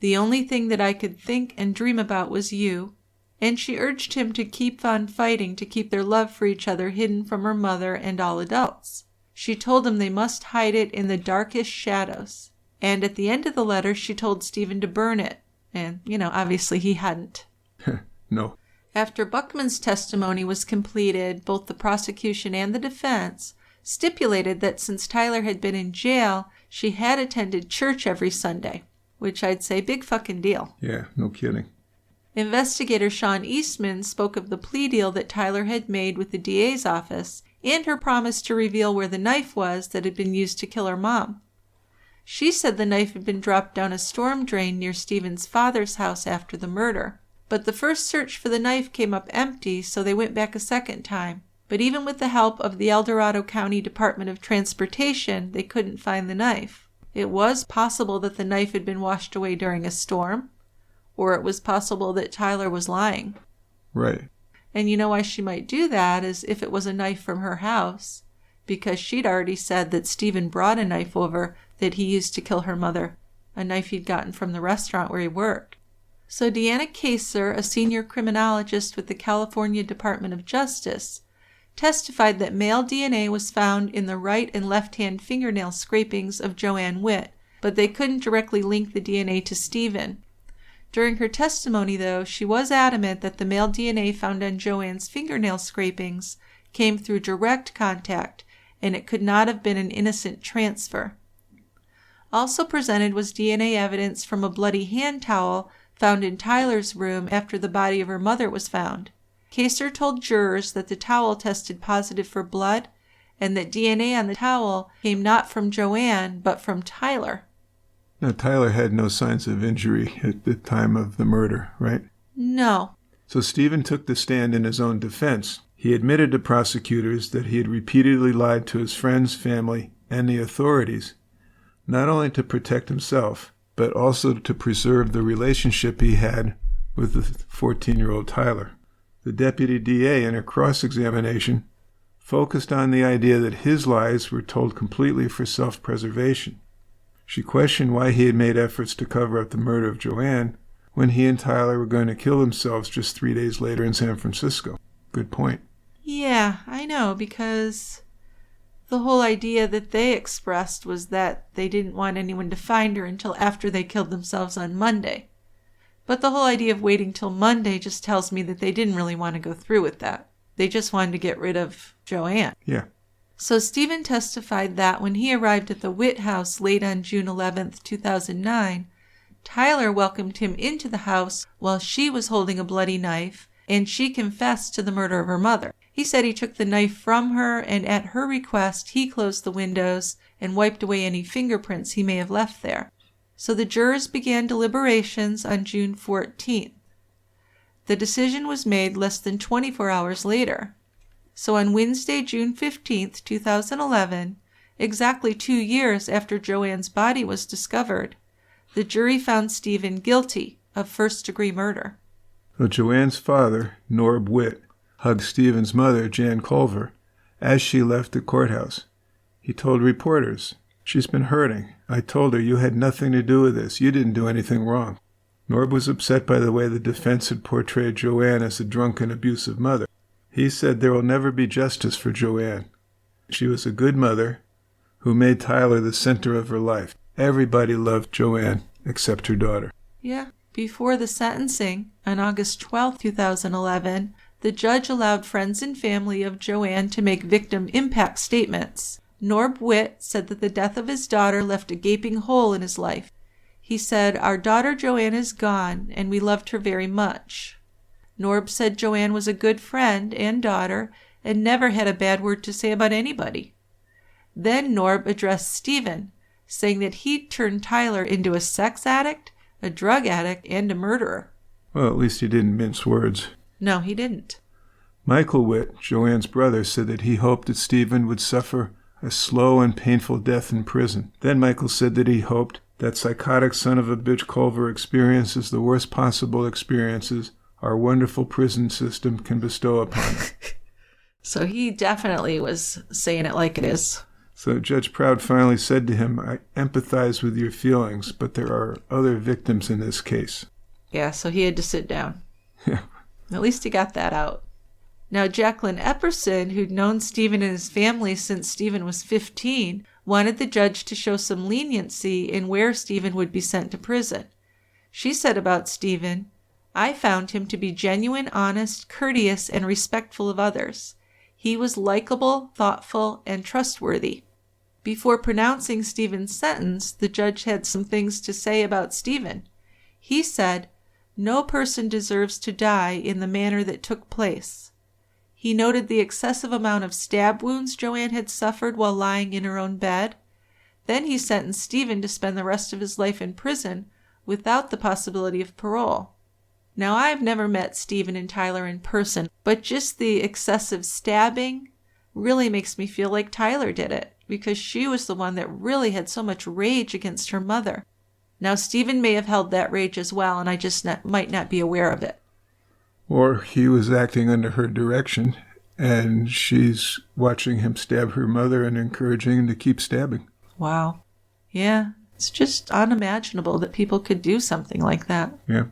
The only thing that I could think and dream about was you. And she urged him to keep on fighting to keep their love for each other hidden from her mother and all adults. She told him they must hide it in the darkest shadows. And at the end of the letter, she told Steven to burn it. And, obviously he hadn't. No. After Buckman's testimony was completed, both the prosecution and the defense stipulated that since Tyler had been in jail, she had attended church every Sunday, which I'd say big fucking deal. Yeah, no kidding. Investigator Sean Eastman spoke of the plea deal that Tyler had made with the DA's office and her promise to reveal where the knife was that had been used to kill her mom. She said the knife had been dropped down a storm drain near Steven's father's house after the murder. But the first search for the knife came up empty, so they went back a second time. But even with the help of the El Dorado County Department of Transportation, they couldn't find the knife. It was possible that the knife had been washed away during a storm, or it was possible that Tyler was lying. Right. And you know why she might do that is if it was a knife from her house, because she'd already said that Steven brought a knife over that he used to kill her mother, a knife he'd gotten from the restaurant where he worked. So Deanna Kaser, a senior criminologist with the California Department of Justice, testified that male DNA was found in the right and left-hand fingernail scrapings of Joanne Witt, but they couldn't directly link the DNA to Steven. During her testimony, though, she was adamant that the male DNA found on Joanne's fingernail scrapings came through direct contact, and it could not have been an innocent transfer. Also presented was DNA evidence from a bloody hand towel found in Tylar's room after the body of her mother was found. Kaser told jurors that the towel tested positive for blood and that DNA on the towel came not from Joanne but from Tylar. Now, Tylar had no signs of injury at the time of the murder, right? No. So Steven took the stand in his own defense. He admitted to prosecutors that he had repeatedly lied to his friends, family, and the authorities, not only to protect himself, but also to preserve the relationship he had with the 14-year-old Tylar. The deputy DA, in her cross-examination, focused on the idea that his lies were told completely for self-preservation. She questioned why he had made efforts to cover up the murder of Joanne when he and Tylar were going to kill themselves just 3 days later in San Francisco. Good point. Yeah, I know, because the whole idea that they expressed was that they didn't want anyone to find her until after they killed themselves on Monday. But the whole idea of waiting till Monday just tells me that they didn't really want to go through with that. They just wanted to get rid of Joanne. Yeah. So Steven testified that when he arrived at the Witt house late on June 11th, 2009, Tylar welcomed him into the house while she was holding a bloody knife, and she confessed to the murder of her mother. He said he took the knife from her, and at her request, he closed the windows and wiped away any fingerprints he may have left there. So the jurors began deliberations on June 14th. The decision was made less than 24 hours later. So on Wednesday, June 15th, 2011, exactly 2 years after Joanne's body was discovered, the jury found Steven guilty of first-degree murder. So Joanne's father, Norb Witt, hugged Steven's mother, Jan Culver, as she left the courthouse. He told reporters, "She's been hurting. I told her you had nothing to do with this. You didn't do anything wrong." Norb was upset by the way the defense had portrayed Joanne as a drunken, abusive mother. He said there will never be justice for Joanne. She was a good mother who made Tylar the center of her life. Everybody loved Joanne except her daughter. Yeah. Before the sentencing, on August 12, 2011, the judge allowed friends and family of Joanne to make victim impact statements. Norb Witt said that the death of his daughter left a gaping hole in his life. He said, "Our daughter Joanne is gone, and we loved her very much." Norb said Joanne was a good friend and daughter and never had a bad word to say about anybody. Then Norb addressed Steven, saying that he'd turned Tylar into a sex addict, a drug addict, and a murderer. Well, at least he didn't mince words. No, he didn't. Michael Witt, Joanne's brother, said that he hoped that Steven would suffer a slow and painful death in prison. Then Michael said that he hoped that psychotic son of a bitch Culver experiences the worst possible experiences our wonderful prison system can bestow upon him. So he definitely was saying it like it is. So Judge Proud finally said to him, "I empathize with your feelings, but there are other victims in this case." Yeah, so he had to sit down. Yeah. At least he got that out. Now, Jacqueline Epperson, who'd known Steven and his family since Steven was 15, wanted the judge to show some leniency in where Steven would be sent to prison. She said about Steven, "I found him to be genuine, honest, courteous, and respectful of others. He was likable, thoughtful, and trustworthy." Before pronouncing Steven's sentence, the judge had some things to say about Steven. He said, "No person deserves to die in the manner that took place." He noted the excessive amount of stab wounds Joanne had suffered while lying in her own bed. Then he sentenced Steven to spend the rest of his life in prison without the possibility of parole. Now, I've never met Steven and Tylar in person, but just the excessive stabbing really makes me feel like Tylar did it, because she was the one that really had so much rage against her mother. Now, Steven may have held that rage as well, and I just might not be aware of it. Or he was acting under her direction, and she's watching him stab her mother and encouraging him to keep stabbing. Wow. Yeah, it's just unimaginable that people could do something like that. Yeah.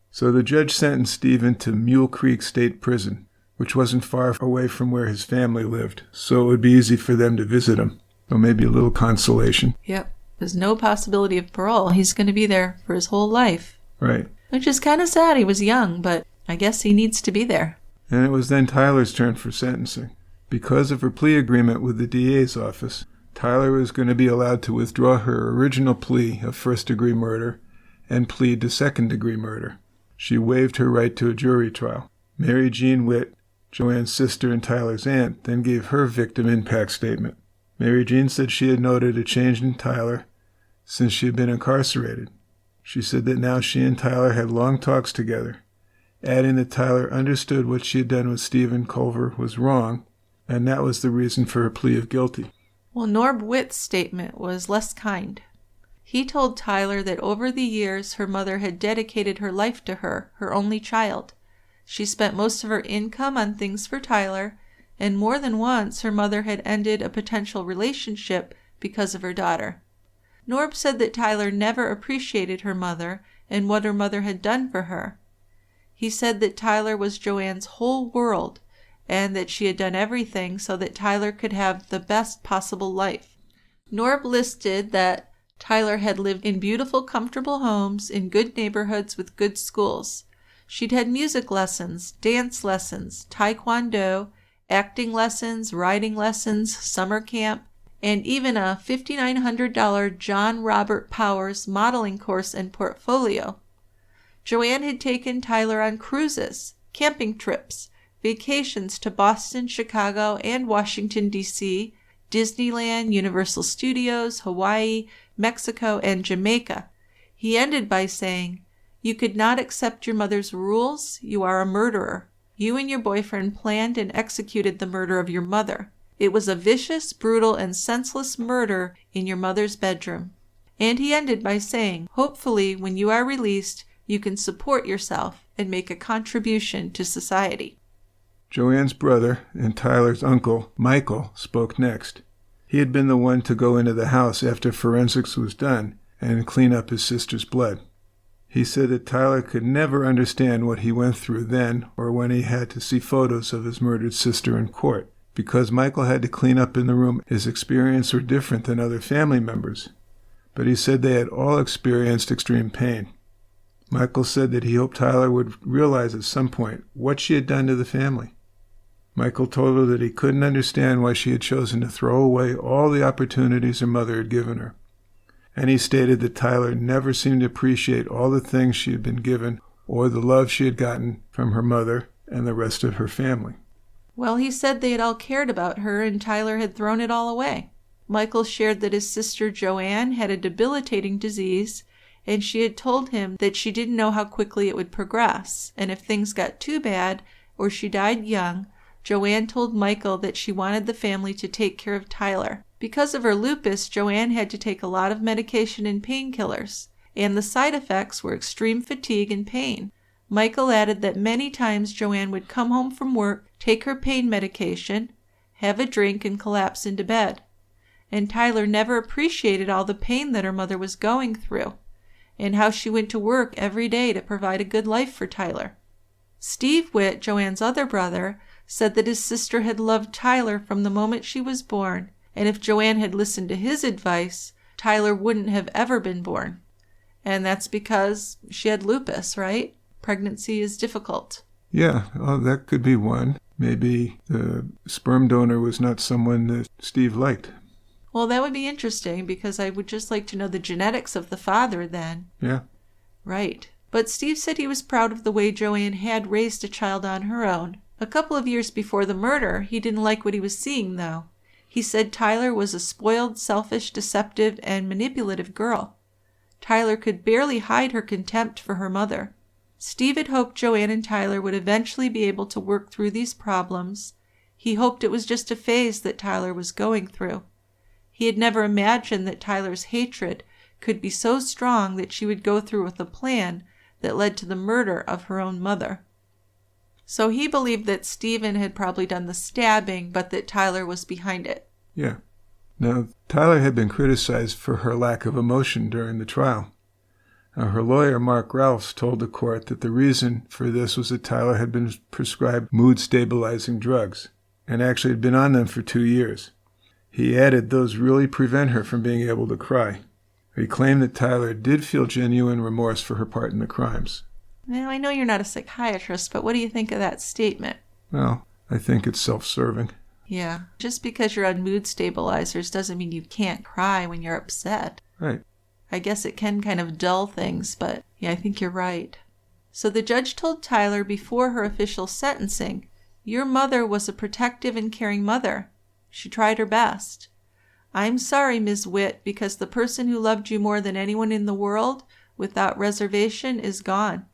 So the judge sentenced Steven to Mule Creek State Prison. which wasn't far away from where his family lived, so it would be easy for them to visit him. So maybe a little consolation. Yep. There's no possibility of parole. He's going to be there for his whole life. Right. Which is kind of sad. He was young, but I guess he needs to be there. And it was then Tyler's turn for sentencing. Because of her plea agreement with the DA's office, Tyler was going to be allowed to withdraw her original plea of first-degree murder and plead to second-degree murder. She waived her right to a jury trial. Mary Jean Witt, Joanne's sister and Tyler's aunt, then gave her victim impact statement. Mary Jean said she had noted a change in Tyler since she had been incarcerated. She said that now she and Tyler had long talks together, adding that Tyler understood what she had done with Steven Colver was wrong, and that was the reason for her plea of guilty. Well, Norb Witt's statement was less kind. He told Tyler that over the years her mother had dedicated her life to her only child. She spent most of her income on things for Tyler, and more than once her mother had ended a potential relationship because of her daughter. Norb said that Tyler never appreciated her mother and what her mother had done for her. He said that Tyler was Joanne's whole world, and that she had done everything so that Tyler could have the best possible life. Norb listed that Tyler had lived in beautiful, comfortable homes in good neighborhoods with good schools. She'd had music lessons, dance lessons, taekwondo, acting lessons, writing lessons, summer camp, and even a $5,900 John Robert Powers modeling course and portfolio. Joanne had taken Tyler on cruises, camping trips, vacations to Boston, Chicago, and Washington, D.C., Disneyland, Universal Studios, Hawaii, Mexico, and Jamaica. He ended by saying, "You could not accept your mother's rules. You are a murderer. You and your boyfriend planned and executed the murder of your mother. It was a vicious, brutal, and senseless murder in your mother's bedroom." And he ended by saying, "Hopefully, when you are released, you can support yourself and make a contribution to society." Joanne's brother and Tyler's uncle, Michael, spoke next. He had been the one to go into the house after forensics was done and clean up his sister's blood. He said that Tyler could never understand what he went through then or when he had to see photos of his murdered sister in court. Because Michael had to clean up in the room, his experience were different than other family members. But he said they had all experienced extreme pain. Michael said that he hoped Tyler would realize at some point what she had done to the family. Michael told her that he couldn't understand why she had chosen to throw away all the opportunities her mother had given her. And he stated that Tyler never seemed to appreciate all the things she had been given or the love she had gotten from her mother and the rest of her family. Well, he said they had all cared about her and Tyler had thrown it all away. Michael shared that his sister Joanne had a debilitating disease, and she had told him that she didn't know how quickly it would progress, and if things got too bad or she died young, Joanne told Michael that she wanted the family to take care of Tyler. Because of her lupus, Joanne had to take a lot of medication and painkillers, and the side effects were extreme fatigue and pain. Michael added that many times Joanne would come home from work, take her pain medication, have a drink, and collapse into bed. And Tyler never appreciated all the pain that her mother was going through, and how she went to work every day to provide a good life for Tyler. Steve Witt, Joanne's other brother, said that his sister had loved Tyler from the moment she was born, and if Joanne had listened to his advice, Tyler wouldn't have ever been born. And that's because she had lupus, right? Pregnancy is difficult. Yeah, well, that could be one. Maybe the sperm donor was not someone that Steve liked. Well, that would be interesting because I would just like to know the genetics of the father then. Yeah. Right. But Steve said he was proud of the way Joanne had raised a child on her own. A couple of years before the murder, he didn't like what he was seeing, though. He said Tyler was a spoiled, selfish, deceptive, and manipulative girl. Tyler could barely hide her contempt for her mother. Steve had hoped Joanne and Tyler would eventually be able to work through these problems. He hoped it was just a phase that Tyler was going through. He had never imagined that Tyler's hatred could be so strong that she would go through with a plan that led to the murder of her own mother. So he believed that Steven had probably done the stabbing, but that Tyler was behind it. Yeah. Now, Tyler had been criticized for her lack of emotion during the trial. Her lawyer, Mark Ralphs, told the court that the reason for this was that Tyler had been prescribed mood-stabilizing drugs and actually had been on them for 2 years. He added those really prevent her from being able to cry. He claimed that Tyler did feel genuine remorse for her part in the crimes. Now, I know you're not a psychiatrist, but what do you think of that statement? Well, I think it's self-serving. Yeah, just because you're on mood stabilizers doesn't mean you can't cry when you're upset. Right. I guess it can kind of dull things, but yeah, I think you're right. So the judge told Tyler before her official sentencing, "Your mother was a protective and caring mother. She tried her best. I'm sorry, Ms. Witt, because the person who loved you more than anyone in the world, without reservation, is gone.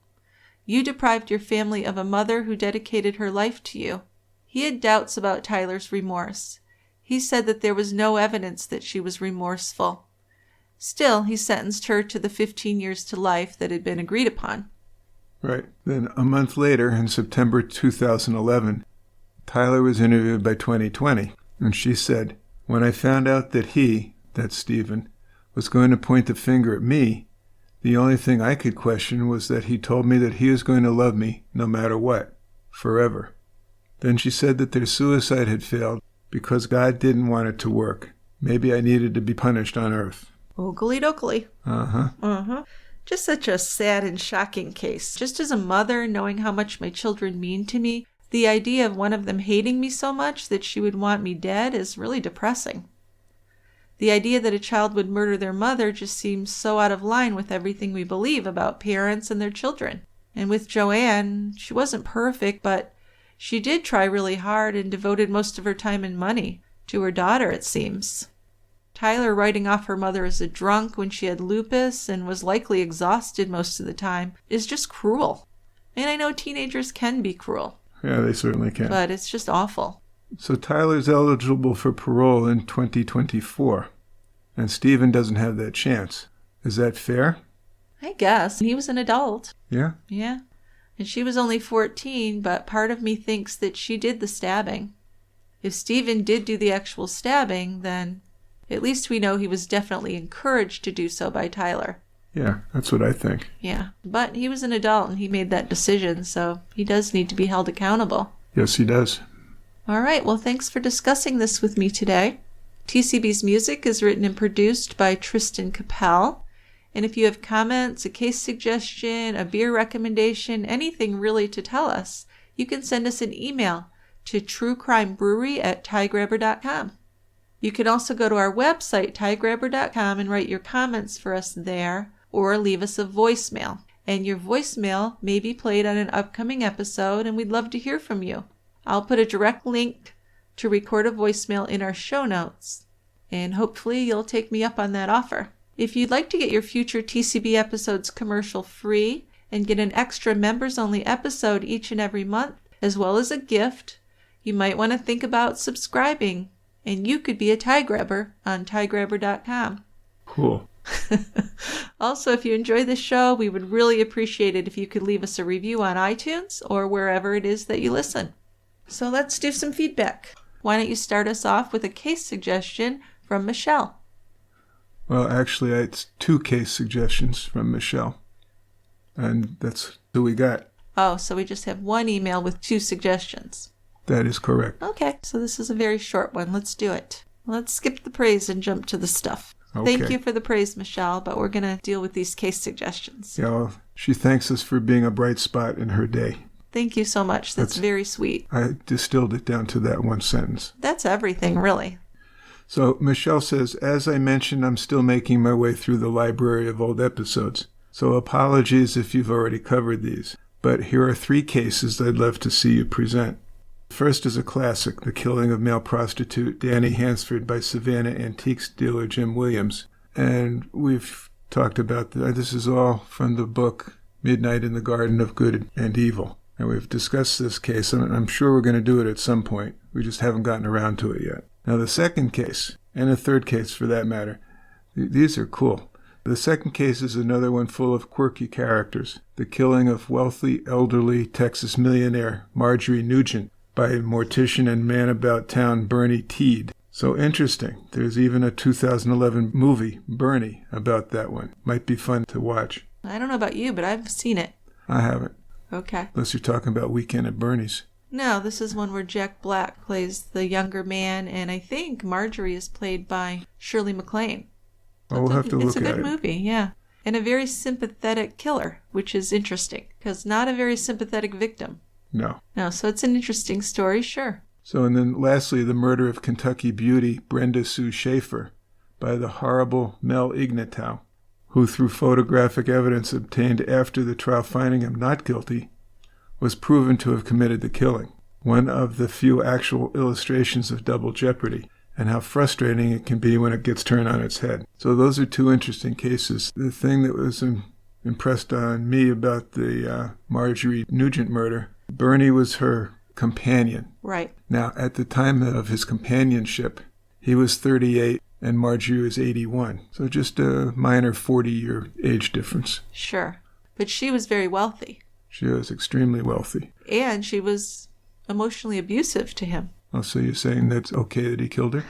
You deprived your family of a mother who dedicated her life to you." He had doubts about Tyler's remorse. He said that there was no evidence that she was remorseful. Still, he sentenced her to the 15 years to life that had been agreed upon. Right. Then a month later, in September 2011, Tyler was interviewed by 2020, and she said, "When I found out that he," that's Steven, "was going to point the finger at me, the only thing I could question was that he told me that he was going to love me no matter what, forever." Then she said that their suicide had failed because God didn't want it to work. Maybe I needed to be punished on earth. Oogly doogly. Uh-huh. Just such a sad and shocking case. Just as a mother, knowing how much my children mean to me, the idea of one of them hating me so much that she would want me dead is really depressing. The idea that a child would murder their mother just seems so out of line with everything we believe about parents and their children. And with Joanne, she wasn't perfect, but she did try really hard and devoted most of her time and money to her daughter, it seems. Tyler writing off her mother as a drunk when she had lupus and was likely exhausted most of the time is just cruel. And I know teenagers can be cruel. Yeah, they certainly can. But it's just awful. So Tyler's eligible for parole in 2024, and Steven doesn't have that chance. Is that fair? I guess. He was an adult. Yeah? Yeah. And she was only 14, but part of me thinks that she did the stabbing. If Steven did do the actual stabbing, then at least we know he was definitely encouraged to do so by Tyler. Yeah, that's what I think. Yeah, but he was an adult and he made that decision, so he does need to be held accountable. Yes, he does. All right, well, thanks for discussing this with me today. TCB's music is written and produced by Tristan Capel. And if you have comments, a case suggestion, a beer recommendation, anything really to tell us, you can send us an email to truecrimebrewery@tiegrabber.com. You can also go to our website, tiegrabber.com, and write your comments for us there, or leave us a voicemail. And your voicemail may be played on an upcoming episode, and we'd love to hear from you. I'll put a direct link to record a voicemail in our show notes, and hopefully you'll take me up on that offer. If you'd like to get your future TCB episodes commercial-free and get an extra members-only episode each and every month, as well as a gift, you might want to think about subscribing, and you could be a tie grabber on tiegrabber.com. Cool. Also, if you enjoy this show, we would really appreciate it if you could leave us a review on iTunes or wherever it is that you listen. So let's do some feedback. Why don't you start us off with a case suggestion from Michelle? Well, actually, it's 2 case suggestions from Michelle. And that's who we got. Oh, so we just have one email with 2 suggestions. That is correct. Okay, so this is a very short one. Let's do it. Let's skip the praise and jump to the stuff. Okay. Thank you for the praise, Michelle, but we're going to deal with these case suggestions. Yeah, well, she thanks us for being a bright spot in her day. Thank you so much. That's very sweet. I distilled it down to that one sentence. That's everything, really. So Michelle says, as I mentioned, I'm still making my way through the library of old episodes. So apologies if you've already covered these. But here are 3 cases I'd love to see you present. First is a classic, the killing of male prostitute Danny Hansford by Savannah antiques dealer Jim Williams. And we've talked about that. This is all from the book Midnight in the Garden of Good and Evil. And we've discussed this case, and I'm sure we're going to do it at some point. We just haven't gotten around to it yet. Now the second case, and the third case for that matter, these are cool. The second case is another one full of quirky characters. The killing of wealthy, elderly Texas millionaire Marjorie Nugent by mortician and man-about-town Bernie Teed. So interesting. There's even a 2011 movie, Bernie, about that one. Might be fun to watch. I don't know about you, but I've seen it. I haven't. Okay. Unless you're talking about Weekend at Bernie's. No, this is one where Jack Black plays the younger man, and I think Marjorie is played by Shirley MacLaine. Oh, we'll have to look at it. It's a good movie, yeah. And a very sympathetic killer, which is interesting, because not a very sympathetic victim. No. No, so it's an interesting story, sure. So, and then lastly, the murder of Kentucky beauty Brenda Sue Schaefer by the horrible Mel Ignatow, who through photographic evidence obtained after the trial finding him not guilty, was proven to have committed the killing. One of the few actual illustrations of double jeopardy, and how frustrating it can be when it gets turned on its head. So those are two interesting cases. The thing that was impressed on me about the Marjorie Nugent murder, Bernie was her companion. Right. Now, at the time of his companionship, he was 38 and Marjorie was 81. So just a minor 40-year age difference. Sure. But she was very wealthy. She was extremely wealthy. And she was emotionally abusive to him. Oh, so you're saying that's okay that he killed her?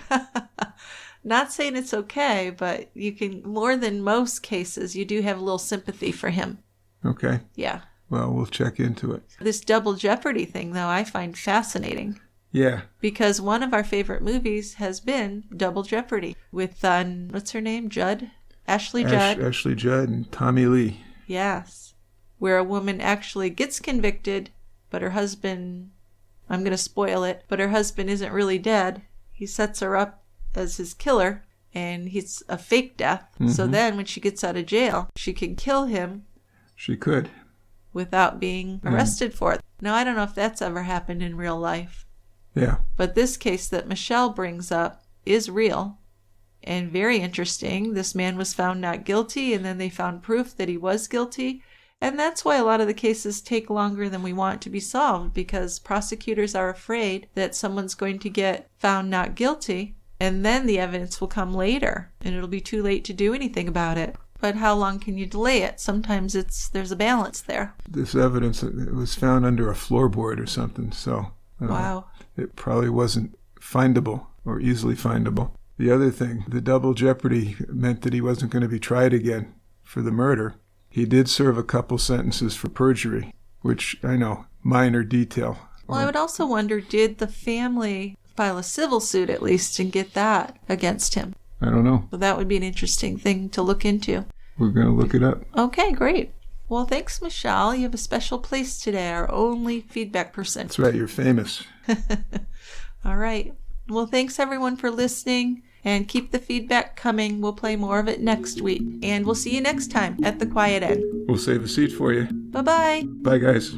Not saying it's okay, but you can, more than most cases, you do have a little sympathy for him. Okay. Yeah. Well, we'll check into it. This double jeopardy thing, though, I find fascinating. Yeah. Because one of our favorite movies has been Double Jeopardy with, what's her name? Judd? Ashley Judd. Ashley Judd and Tommy Lee. Yes. Where a woman actually gets convicted, but her husband, I'm going to spoil it, but her husband isn't really dead. He sets her up as his killer, and he's a fake death. Mm-hmm. So then when she gets out of jail, she can kill him. She could. Without being arrested for it. Now, I don't know if that's ever happened in real life. Yeah. But this case that Michelle brings up is real and very interesting. This man was found not guilty, and then they found proof that he was guilty. And that's why a lot of the cases take longer than we want to be solved, because prosecutors are afraid that someone's going to get found not guilty, and then the evidence will come later, and it'll be too late to do anything about it. But how long can you delay it? Sometimes there's a balance there. This evidence, it was found under a floorboard or something, so wow. It probably wasn't findable or easily findable. The other thing, the double jeopardy meant that he wasn't going to be tried again for the murder. He did serve a couple sentences for perjury, which I know, minor detail. Well, I would also wonder, did the family file a civil suit at least and get that against him? I don't know. So that would be an interesting thing to look into. We're going to look it up. Okay, great. Well, thanks, Michelle. You have a special place today, our only feedback person. That's right, you're famous. All right. Well, thanks everyone for listening, and keep the feedback coming. We'll play more of it next week, and we'll see you next time at The Quiet End. We'll save a seat for you. Bye-bye. Bye, guys.